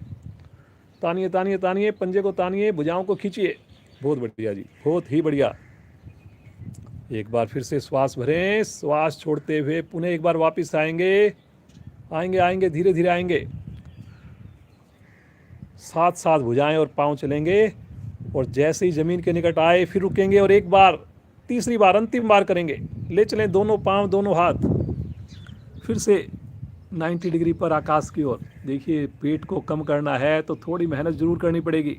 तानिए तानिए तानिए, पंजे को तानिए, भुजाओं को खींचिए। बहुत बढ़िया जी, बहुत ही बढ़िया। एक बार फिर से श्वास भरें, श्वास छोड़ते हुए पुनः एक बार वापस आएंगे, आएंगे आएंगे, धीरे धीरे आएंगे। साथ साथ भुजाएं और पांव चलेंगे और जैसे ही ज़मीन के निकट आए फिर रुकेंगे और एक बार, तीसरी बार, अंतिम बार करेंगे। ले चलें दोनों पांव, दोनों हाथ, फिर से 90 डिग्री पर आकाश की ओर। देखिए पेट को कम करना है तो थोड़ी मेहनत जरूर करनी पड़ेगी।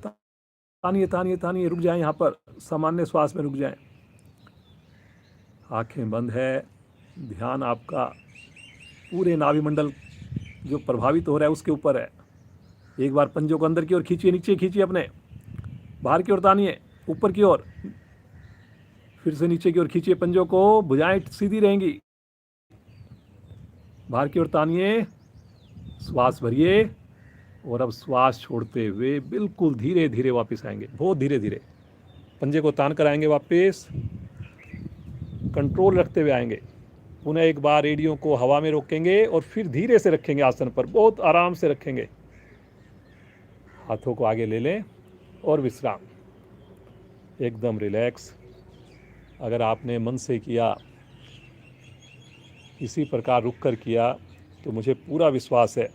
तानिए तानिए तानिए, रुक जाएं यहाँ पर, सामान्य श्वास में रुक जाएं। आंखें बंद है, ध्यान आपका पूरे नाभि मंडल जो प्रभावित हो रहा है उसके ऊपर है। एक बार पंजों को अंदर की ओर खींचिए, नीचे खींचिए, अपने बाहर की ओर तानिए, ऊपर की ओर, फिर से नीचे की ओर खींचिए पंजों को, भुजाएं सीधी रहेंगी। बाहर की ओर तानिए, श्वास भरिए और अब श्वास छोड़ते हुए बिल्कुल धीरे धीरे वापस आएंगे, बहुत धीरे धीरे। पंजे को तान कर आएंगे वापस, कंट्रोल रखते हुए आएंगे। पुनः एक बार एड़ियों को हवा में रोकेंगे और फिर धीरे से रखेंगे आसन पर, बहुत आराम से रखेंगे। हाथों को आगे ले लें और विश्राम, एकदम रिलैक्स। अगर आपने मन से किया, इसी प्रकार रुक कर किया, तो मुझे पूरा विश्वास है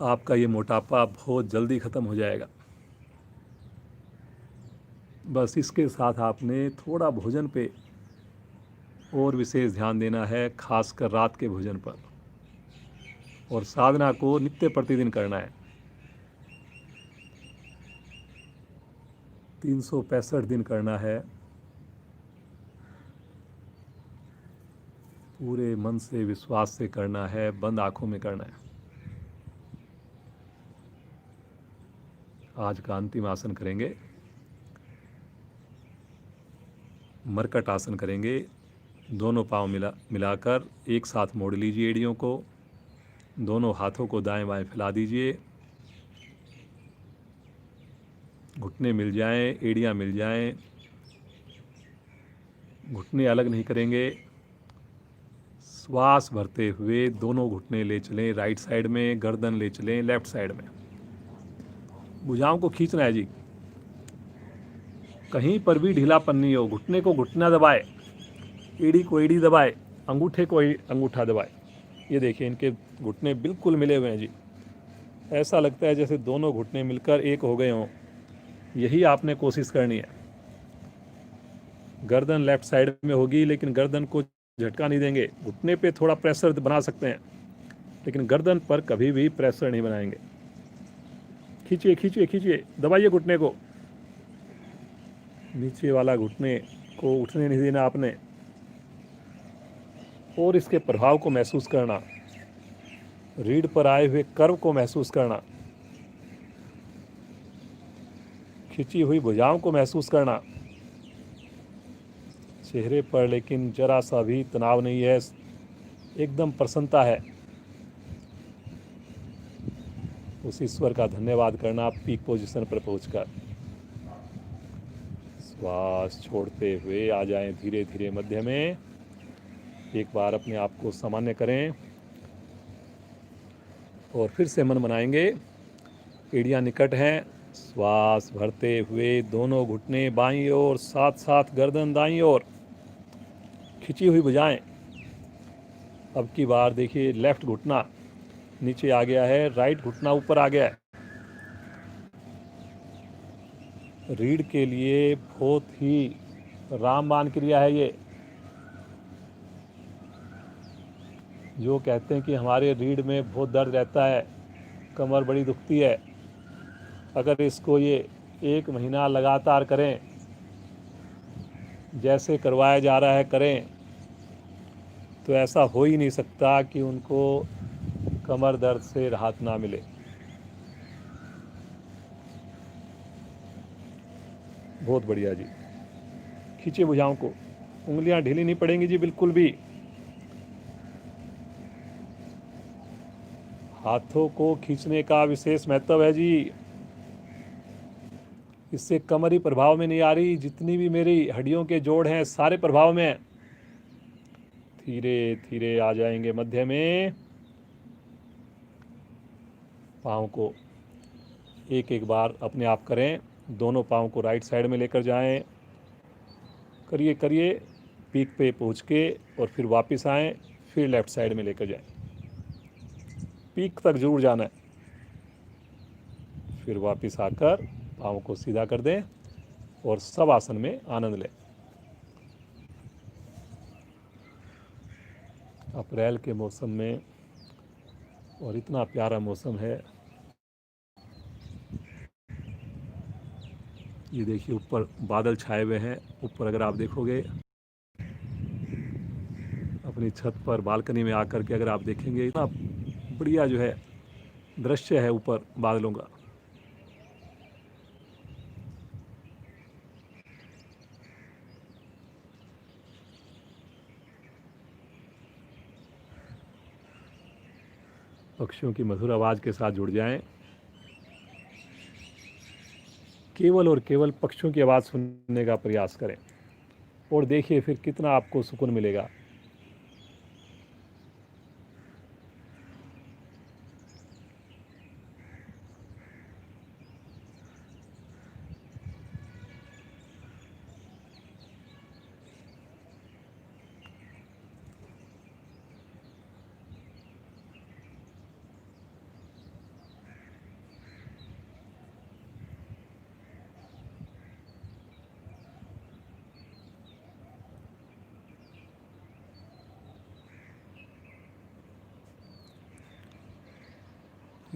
आपका ये मोटापा बहुत जल्दी ख़त्म हो जाएगा। बस इसके साथ आपने थोड़ा भोजन पे और विशेष ध्यान देना है, खासकर रात के भोजन पर, और साधना को नित्य प्रतिदिन करना है। 365 दिन करना है। पूरे मन से, विश्वास से करना है, बंद आंखों में करना है। आज का अंतिम आसन करेंगे, मरकट आसन करेंगे। दोनों पांव मिलाकर एक साथ मोड़ लीजिए एड़ियों को। दोनों हाथों को दाएं बाएं फैला दीजिए। घुटने मिल जाएं, एड़ियां मिल जाएं। घुटने अलग नहीं करेंगे। श्वास भरते हुए दोनों घुटने ले चलें राइट साइड में, गर्दन ले चलें लेफ्ट साइड में। भुजाओं को खींचना है जी, कहीं पर भी ढीलापन नहीं हो। घुटने को घुटना दबाए, एड़ी को एड़ी दबाए, अंगूठे को अंगूठा दबाए। ये देखिए इनके घुटने बिल्कुल मिले हुए हैं जी। ऐसा लगता है जैसे दोनों घुटने मिलकर एक हो गए हों। यही आपने कोशिश करनी है। गर्दन लेफ्ट साइड में होगी, लेकिन गर्दन को झटका नहीं देंगे। घुटने पे थोड़ा प्रेशर बना सकते हैं, लेकिन गर्दन पर कभी भी प्रेशर नहीं बनाएंगे। खींचिए खींचिए खींचिए, दबाइए घुटने को। नीचे वाला घुटने को उठने नहीं देना आपने, और इसके प्रभाव को महसूस करना। रीढ़ पर आए हुए कर्व को महसूस करना। खिंची हुई भुजाओं को महसूस करना। चेहरे पर लेकिन जरा सा भी तनाव नहीं है, एकदम प्रसन्नता है। उस ईश्वर का धन्यवाद करना पीक पोजीशन पर पहुंचकर। श्वास छोड़ते हुए आ जाएं धीरे धीरे मध्य में। एक बार अपने आप को सामान्य करें और फिर से मन बनाएंगे। एड़ियां निकट हैं। श्वास भरते हुए दोनों घुटने बाईं ओर, साथ साथ गर्दन दाईं ओर, खिंची हुई भुजाएं। अब की बार देखिए, लेफ्ट घुटना नीचे आ गया है, राइट घुटना ऊपर आ गया है। रीढ़ के लिए बहुत ही रामबाण क्रिया है ये। जो कहते हैं कि हमारे रीढ़ में बहुत दर्द रहता है, कमर बड़ी दुखती है, अगर इसको ये 1 महीना लगातार करें, जैसे करवाया जा रहा है करें, तो ऐसा हो ही नहीं सकता कि उनको कमर दर्द से राहत ना मिले। बहुत बढ़िया जी। खींचिए भुजाओं को, उंगलियां ढीली नहीं पड़ेंगी जी बिल्कुल भी। हाथों को खींचने का विशेष महत्व है जी। इससे कमर ही प्रभाव में नहीं आ रही, जितनी भी मेरी हड्डियों के जोड़ हैं सारे प्रभाव में हैं। धीरे धीरे आ जाएंगे मध्य में। पाँव को एक एक बार अपने आप करें। दोनों पाँव को राइट साइड में लेकर जाएं। करिए करिए, पीक पे पहुंच के और फिर वापस आएं, फिर लेफ्ट साइड में लेकर जाएं। पीक तक जरूर जाना है। फिर वापस आकर पाँव को सीधा कर दें और सब आसन में आनंद लें। अप्रैल के मौसम में, और इतना प्यारा मौसम है। ये देखिए ऊपर बादल छाए हुए हैं। ऊपर अगर आप देखोगे अपनी छत पर, बालकनी में आकर के अगर आप देखेंगे, इतना बढ़िया जो है दृश्य है ऊपर बादलों का। पक्षियों की मधुर आवाज़ के साथ जुड़ जाएं। केवल और केवल पक्षियों की आवाज़ सुनने का प्रयास करें और देखिए फिर कितना आपको सुकून मिलेगा।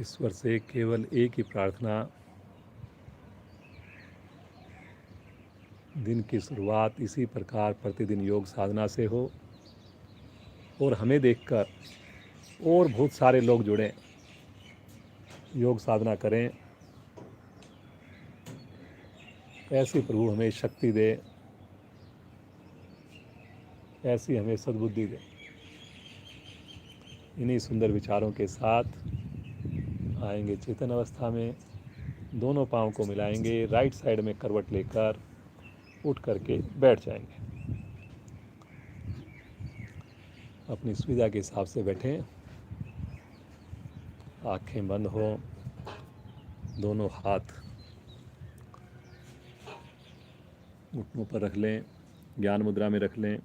ईश्वर से केवल एक ही प्रार्थना, दिन की शुरुआत इसी प्रकार प्रतिदिन योग साधना से हो और हमें देखकर और बहुत सारे लोग जुड़ें, योग साधना करें। ऐसी प्रभु हमें शक्ति दे, ऐसी हमें सद्बुद्धि दे। इन्हीं सुंदर विचारों के साथ आएंगे चेतन अवस्था में, दोनों पाँव को मिलाएंगे, राइट साइड में करवट लेकर उठ करके बैठ जाएंगे। अपनी सुविधा के हिसाब से बैठें, आंखें बंद हो, दोनों हाथ घुटनों पर रख लें, ज्ञान मुद्रा में रख लें।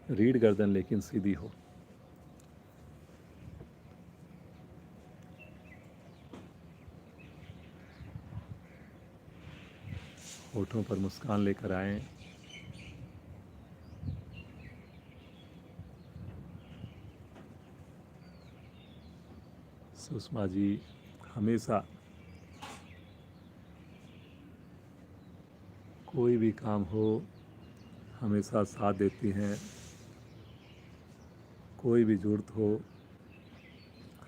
रीढ़ गर्दन लेकिन सीधी हो। होठों पर मुस्कान लेकर आएं। सुषमा जी हमेशा कोई भी काम हो हमेशा साथ देती हैं, कोई भी ज़रूरत हो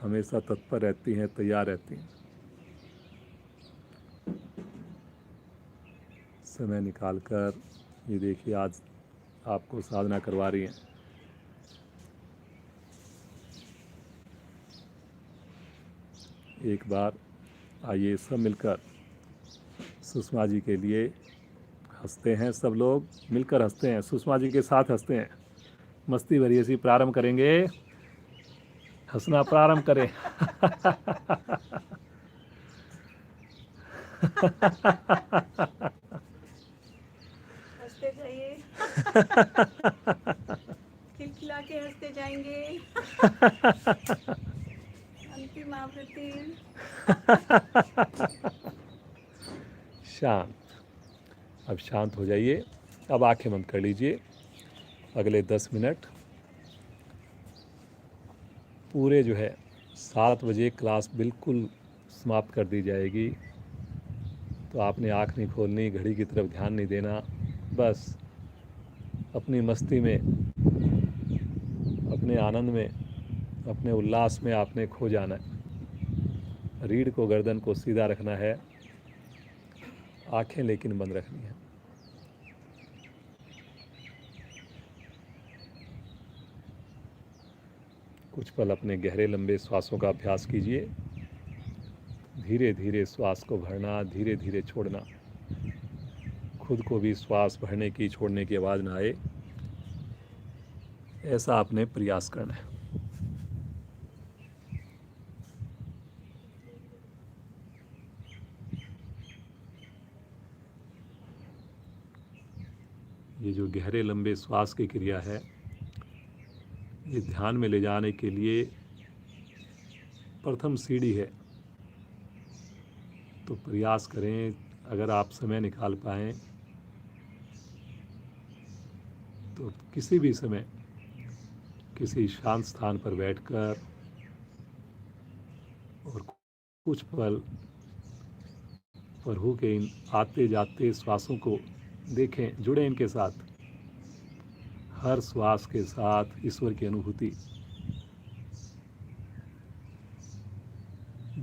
हमेशा तत्पर रहती हैं, तैयार रहती हैं। समय निकालकर ये देखिए आज आपको साधना करवा रही हैं। एक बार आइए सब मिलकर सुषमा जी के लिए हंसते हैं, सब लोग मिलकर हंसते हैं, सुषमा जी के साथ हंसते हैं। मस्ती भरी ऐसी प्रारंभ करेंगे, हंसना प्रारंभ करें। हंसते जाइए, खिलखिला के हंसते जाएंगे। अंतिम आवृत्ति। शांत। अब शांत हो जाइए। अब आंखें बंद कर लीजिए। अगले 10 मिनट पूरे जो है 7 बजे क्लास बिल्कुल समाप्त कर दी जाएगी, तो आपने आँख नहीं खोलनी, घड़ी की तरफ ध्यान नहीं देना, बस अपनी मस्ती में, अपने आनंद में, अपने उल्लास में आपने खो जाना है। रीढ़ को, गर्दन को सीधा रखना है, आँखें लेकिन बंद रखनी है। कुछ पल अपने गहरे लंबे श्वासों का अभ्यास कीजिए। धीरे धीरे श्वास को भरना, धीरे धीरे छोड़ना। खुद को भी श्वास भरने की, छोड़ने की आवाज़ ना आए, ऐसा आपने प्रयास करना है। ये जो गहरे लंबे श्वास की क्रिया है, ये ध्यान में ले जाने के लिए प्रथम सीढ़ी है। तो प्रयास करें, अगर आप समय निकाल पाएँ तो किसी भी समय किसी शांत स्थान पर बैठकर और कुछ पल प्रभु के इन आते जाते श्वासों को देखें, जुड़ें इनके साथ। हर श्वास के साथ ईश्वर की अनुभूति।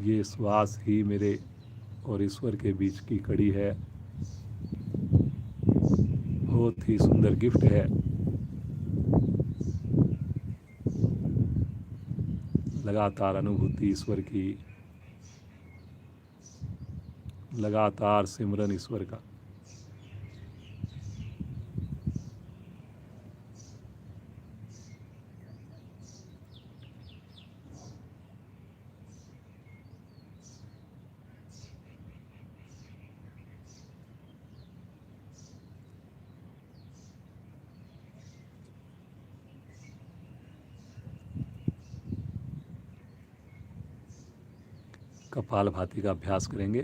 ये श्वास ही मेरे और ईश्वर के बीच की कड़ी है, बहुत ही सुंदर गिफ्ट है। लगातार अनुभूति ईश्वर की, लगातार सिमरन ईश्वर का। कपालभाति का अभ्यास करेंगे।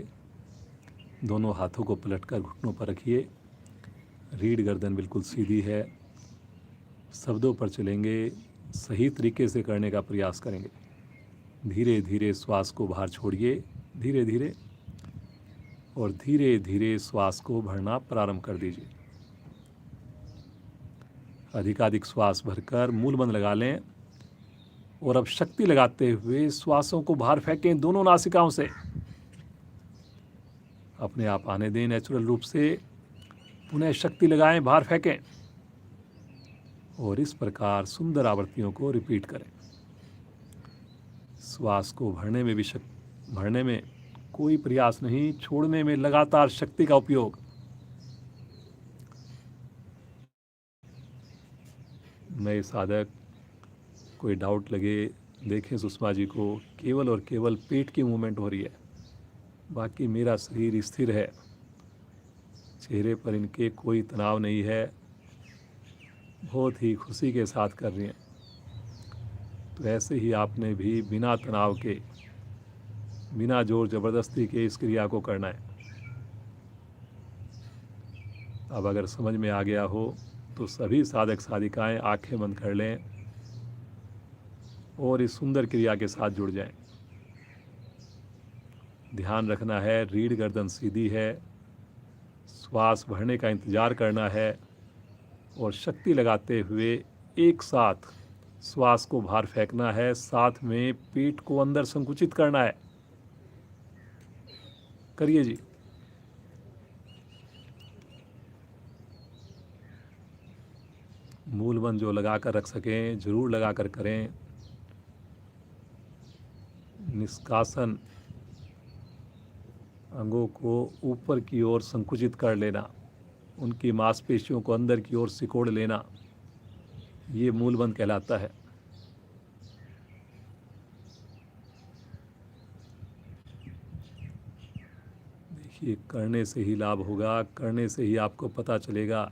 दोनों हाथों को पलटकर घुटनों पर रखिए। रीढ़ गर्दन बिल्कुल सीधी है। शब्दों पर चलेंगे, सही तरीके से करने का प्रयास करेंगे। धीरे धीरे श्वास को बाहर छोड़िए, धीरे धीरे, और धीरे धीरे श्वास को भरना प्रारंभ कर दीजिए। अधिकाधिक श्वास भरकर मूल बंद लगा लें और अब शक्ति लगाते हुए श्वासों को बाहर फेंकें दोनों नासिकाओं से। अपने आप आने दें नेचुरल रूप से, पुनः शक्ति लगाएं, बाहर फेंकें और इस प्रकार सुंदर आवृत्तियों को रिपीट करें। श्वास को भरने में कोई प्रयास नहीं, छोड़ने में लगातार शक्ति का उपयोग। नए साधक कोई डाउट लगे, देखें सुषमा जी को, केवल और केवल पेट की मूवमेंट हो रही है, बाकी मेरा शरीर स्थिर है, चेहरे पर इनके कोई तनाव नहीं है, बहुत ही खुशी के साथ कर रही हैं। तो ऐसे ही आपने भी बिना तनाव के, बिना जोर ज़बरदस्ती के इस क्रिया को करना है। अब अगर समझ में आ गया हो तो सभी साधक साधिकाएं आंखें बंद कर लें और इस सुंदर क्रिया के साथ जुड़ जाएं। ध्यान रखना है, रीढ़ गर्दन सीधी है, श्वास भरने का इंतज़ार करना है और शक्ति लगाते हुए एक साथ श्वास को बाहर फेंकना है, साथ में पेट को अंदर संकुचित करना है। करिए जी। मूल बंद जो लगा कर रख सकें जरूर लगा कर करें। निष्कासन, अंगों को ऊपर की ओर संकुचित कर लेना, उनकी मांसपेशियों को अंदर की ओर सिकोड़ लेना, ये मूल बंद कहलाता है। देखिए, करने से ही लाभ होगा, करने से ही आपको पता चलेगा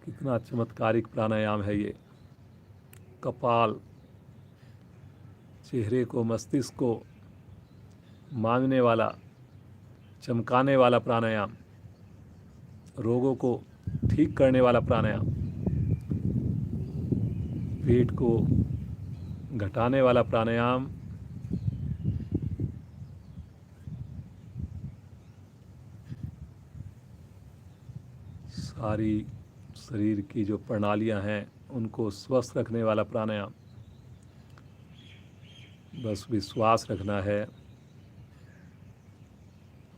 कितना चमत्कारिक प्राणायाम है ये। कपाल, चेहरे को, मस्तिष्क को मांगने वाला, चमकाने वाला प्राणायाम, रोगों को ठीक करने वाला प्राणायाम, पेट को घटाने वाला प्राणायाम, सारी शरीर की जो प्रणालियां हैं उनको स्वस्थ रखने वाला प्राणायाम। बस विश्वास रखना है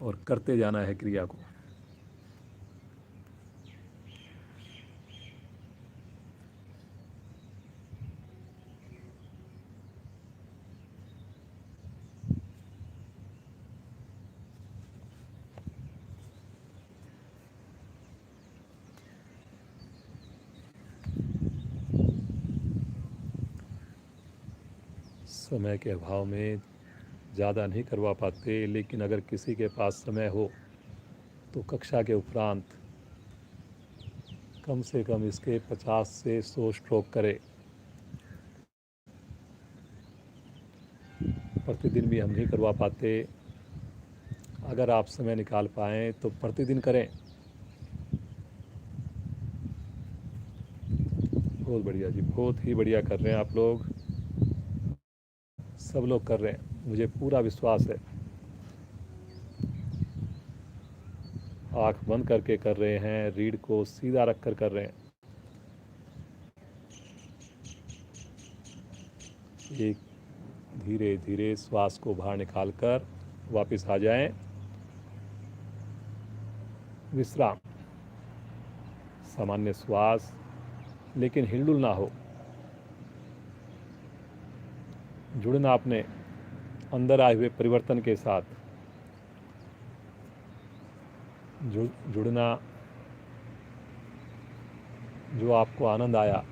और करते जाना है क्रिया को। समय के अभाव में ज़्यादा नहीं करवा पाते, लेकिन अगर किसी के पास समय हो तो कक्षा के उपरांत कम से कम इसके 50 से 100 स्ट्रोक करे। प्रतिदिन भी हम नहीं करवा पाते, अगर आप समय निकाल पाएँ तो प्रतिदिन करें। बहुत बढ़िया जी, बहुत ही बढ़िया कर रहे हैं आप लोग, सब लोग कर रहे हैं, मुझे पूरा विश्वास है। आँख बंद करके कर रहे हैं, रीढ़ को सीधा रख कर रहे हैं। एक धीरे धीरे श्वास को बाहर निकाल कर वापस आ जाएं। विश्राम, सामान्य श्वास, लेकिन हिलडुल ना हो। जुड़ना अपने अंदर आए हुए परिवर्तन के साथ, जुड़ना जो आपको आनंद आया,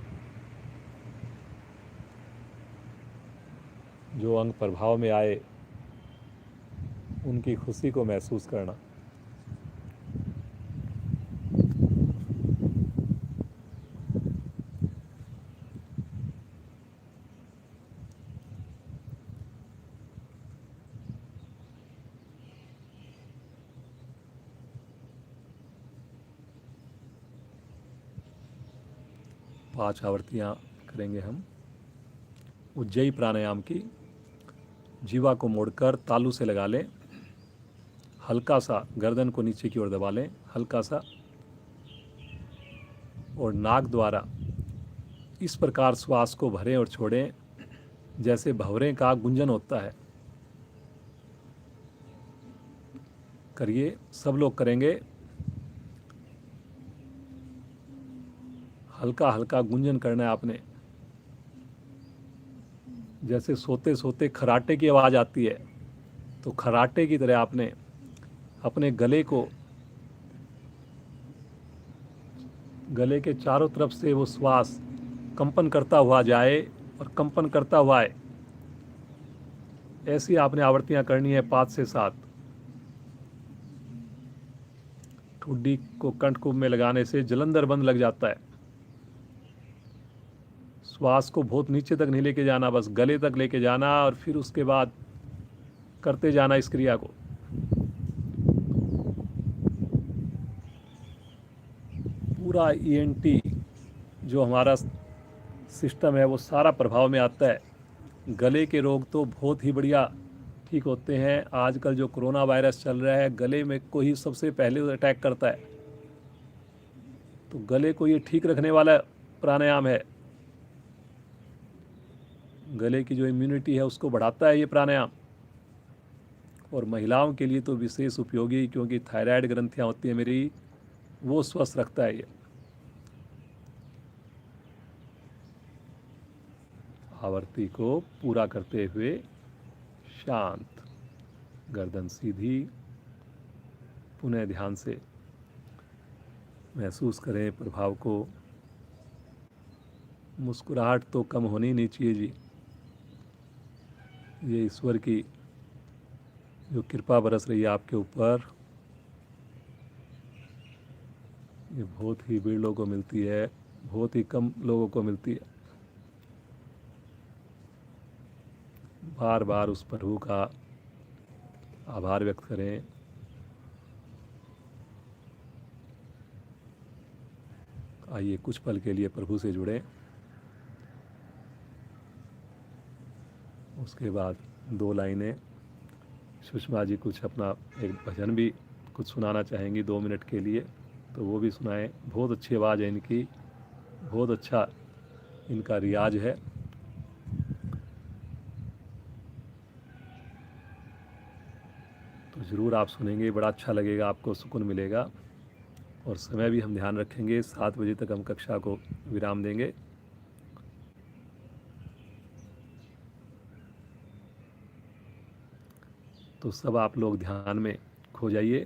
जो अंग प्रभाव में आए, उनकी खुशी को महसूस करना। पांच आवृत्तियां करेंगे हम उज्जयी प्राणायाम की। जीवा को मोड़कर तालू से लगा लें, हल्का सा गर्दन को नीचे की ओर दबा लें, हल्का सा, और नाक द्वारा इस प्रकार श्वास को भरें और छोड़ें जैसे भंवरे का गुंजन होता है। करिए, सब लोग करेंगे। हल्का हल्का गुंजन करना है आपने, जैसे सोते सोते खराटे की आवाज़ आती है, तो खराटे की तरह आपने अपने गले के चारों तरफ से वो श्वास कंपन करता हुआ जाए और कंपन करता हुआ आए। ऐसी आपने आवृत्तियां करनी है 5 से 7। ठुड्डी को कंठकुंभ में लगाने से जलंधर बंद लग जाता है। श्वास को बहुत नीचे तक नहीं लेके जाना, बस गले तक लेके जाना और फिर उसके बाद करते जाना इस क्रिया को। पूरा ईएनटी जो हमारा सिस्टम है वो सारा प्रभाव में आता है। गले के रोग तो बहुत ही बढ़िया ठीक होते हैं। आजकल जो कोरोना वायरस चल रहा है, गले में को ही सबसे पहले अटैक करता है, तो गले को ये ठीक रखने वाला प्राणायाम है। गले की जो इम्यूनिटी है उसको बढ़ाता है ये प्राणायाम, और महिलाओं के लिए तो विशेष उपयोगी, क्योंकि थायराइड ग्रंथियां होती हैं मेरी, वो स्वस्थ रखता है ये। आवर्ती को पूरा करते हुए शांत, गर्दन सीधी, पुनः ध्यान से महसूस करें प्रभाव को। मुस्कुराहट तो कम होनी नहीं चाहिए जी। ये ईश्वर की जो कृपा बरस रही है आपके ऊपर, ये बहुत ही वीर लोगों को मिलती है, बहुत ही कम लोगों को मिलती है। बार बार उस प्रभु का आभार व्यक्त करें। आइए कुछ पल के लिए प्रभु से जुड़ें। उसके बाद 2 लाइनें सुषमा जी कुछ अपना एक भजन भी कुछ सुनाना चाहेंगी 2 मिनट के लिए, तो वो भी सुनाएं। बहुत अच्छी आवाज़ है इनकी, बहुत अच्छा इनका रियाज है। तो ज़रूर आप सुनेंगे, बड़ा अच्छा लगेगा, आपको सुकून मिलेगा। और समय भी हम ध्यान रखेंगे, 7 बजे तक हम कक्षा को विराम देंगे। तो सब आप लोग ध्यान में खो जाइए,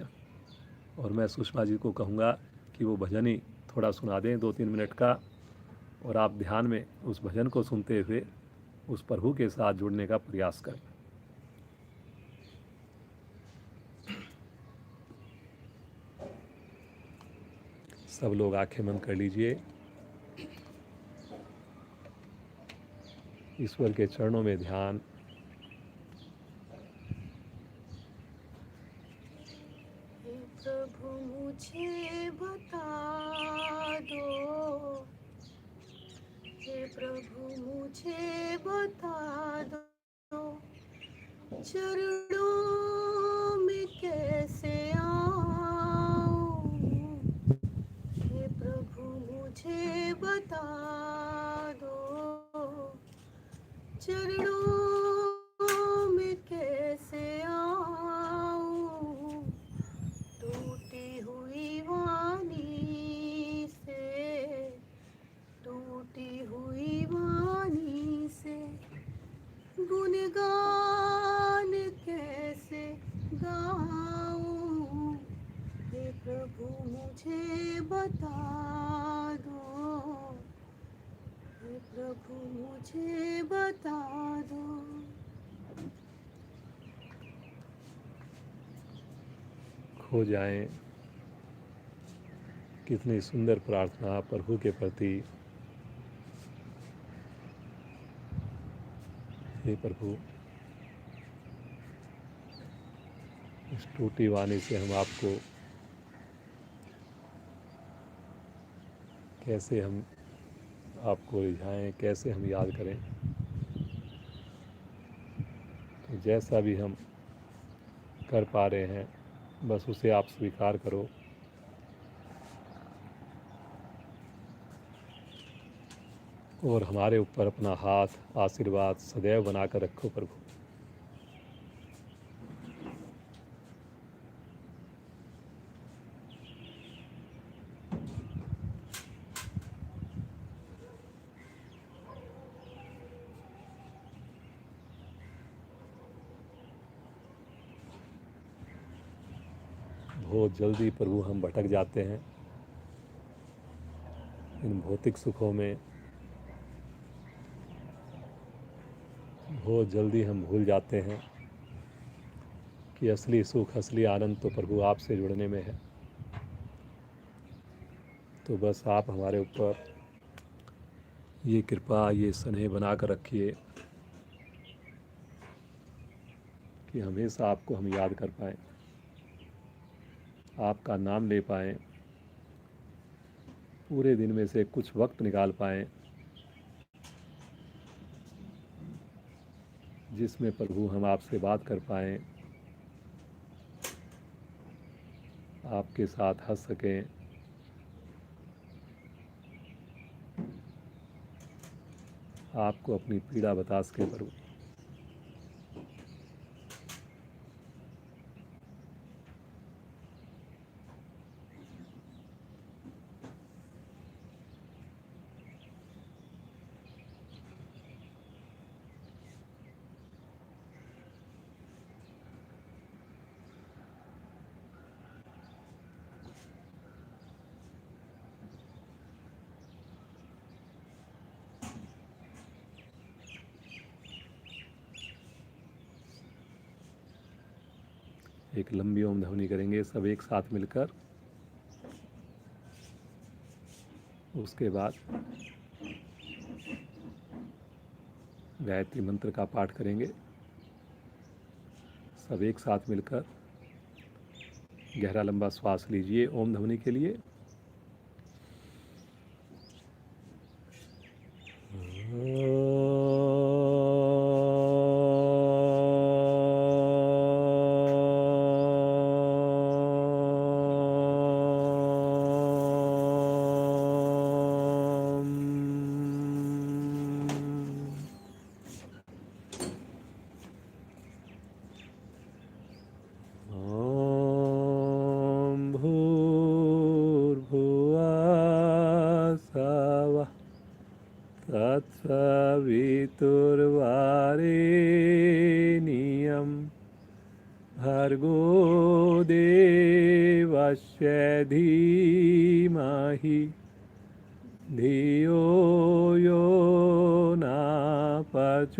और मैं सुषमा जी को कहूँगा कि वो भजन ही थोड़ा सुना दें 2-3 मिनट का, और आप ध्यान में उस भजन को सुनते हुए उस प्रभु के साथ जुड़ने का प्रयास करें। सब लोग आंखें बंद कर लीजिए। ईश्वर के चरणों में ध्यान। हे प्रभु मुझे बता दो, हे प्रभु मुझे बता दो, चरणों में कैसे आऊं। हे प्रभु मुझे बता दो, चरणों में कैसे आऊं। टूटी हुई वाणी से, टूटी हुई वाणी से गुणगान कैसे गाऊं। हे प्रभु मुझे बता दो, हे प्रभु मुझे बता दो। खो जाएं। कितनी सुंदर प्रार्थना प्रभु के प्रति। हे प्रभु, इस टूटी वाणी से हम आपको कैसे हम आपको रिझाएं, कैसे हम याद करें। तो जैसा भी हम कर पा रहे हैं बस उसे आप स्वीकार करो। और हमारे ऊपर अपना हाथ आशीर्वाद सदैव बनाकर रखो प्रभु। बहुत जल्दी प्रभु हम भटक जाते हैं इन भौतिक सुखों में। बहुत जल्दी हम भूल जाते हैं कि असली सुख असली आनंद तो प्रभु आपसे जुड़ने में है। तो बस आप हमारे ऊपर ये कृपा ये स्नेह बना कर रखिए कि हमेशा आपको हम याद कर पाएँ, आपका नाम ले पाएँ, पूरे दिन में से कुछ वक्त निकाल पाएँ जिसमें प्रभु हम आपसे बात कर पाएँ, आपके साथ हंस सकें, आपको अपनी पीड़ा बता सकें प्रभु। एक लंबी ओम ध्वनि करेंगे सब एक साथ मिलकर। उसके बाद गायत्री मंत्र का पाठ करेंगे सब एक साथ मिलकर। गहरा लंबा श्वास लीजिए ओम ध्वनि के लिए। तत्सवितुर्वरेण्यं भर्गो देवस्य धीमहि धियो यो न प्रचोदयात्।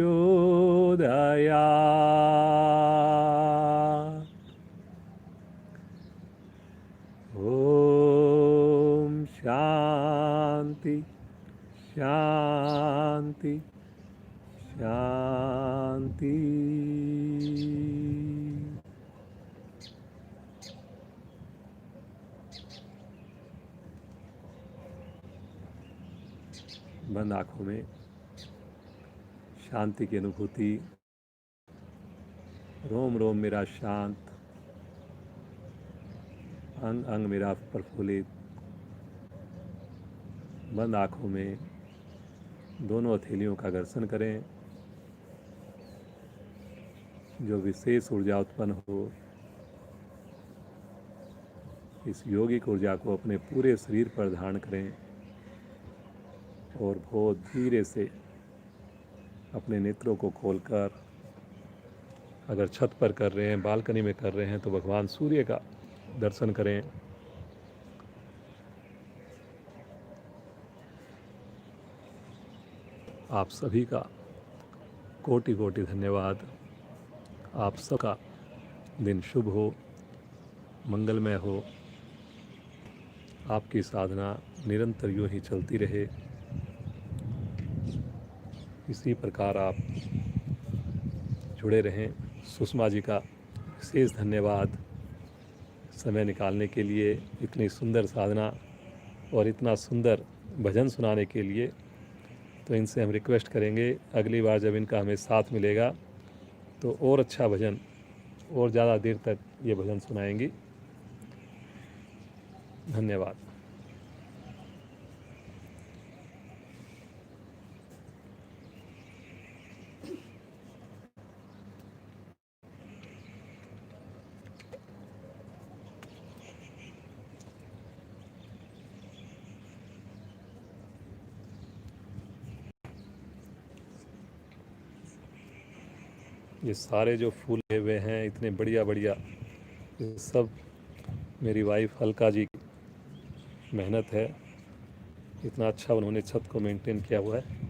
ओम शांति शांति शांति। बंद आंखों में शांति की अनुभूति। रोम रोम मेरा शांत, अंग अंग मेरा प्रफुल्लित। बंद आंखों में दोनों हथेलियों का घर्षण करें। जो विशेष ऊर्जा उत्पन्न हो इस योगिक ऊर्जा को अपने पूरे शरीर पर धारण करें और बहुत धीरे से अपने नेत्रों को खोलकर, अगर छत पर कर रहे हैं बालकनी में कर रहे हैं तो भगवान सूर्य का दर्शन करें। आप सभी का कोटि कोटि धन्यवाद। आप सबका दिन शुभ हो, मंगलमय हो। आपकी साधना निरंतर यूं ही चलती रहे। इसी प्रकार आप जुड़े रहें। सुषमा जी का विशेष धन्यवाद समय निकालने के लिए, इतनी सुंदर साधना और इतना सुंदर भजन सुनाने के लिए। तो इनसे हम रिक्वेस्ट करेंगे अगली बार जब इनका हमें साथ मिलेगा तो और अच्छा भजन और ज़्यादा देर तक ये भजन सुनाएंगी। धन्यवाद। ये सारे जो फूल लगे हुए हैं इतने बढ़िया बढ़िया, ये सब मेरी वाइफ अलका जी की मेहनत है। इतना अच्छा उन्होंने छत को मेंटेन किया हुआ है।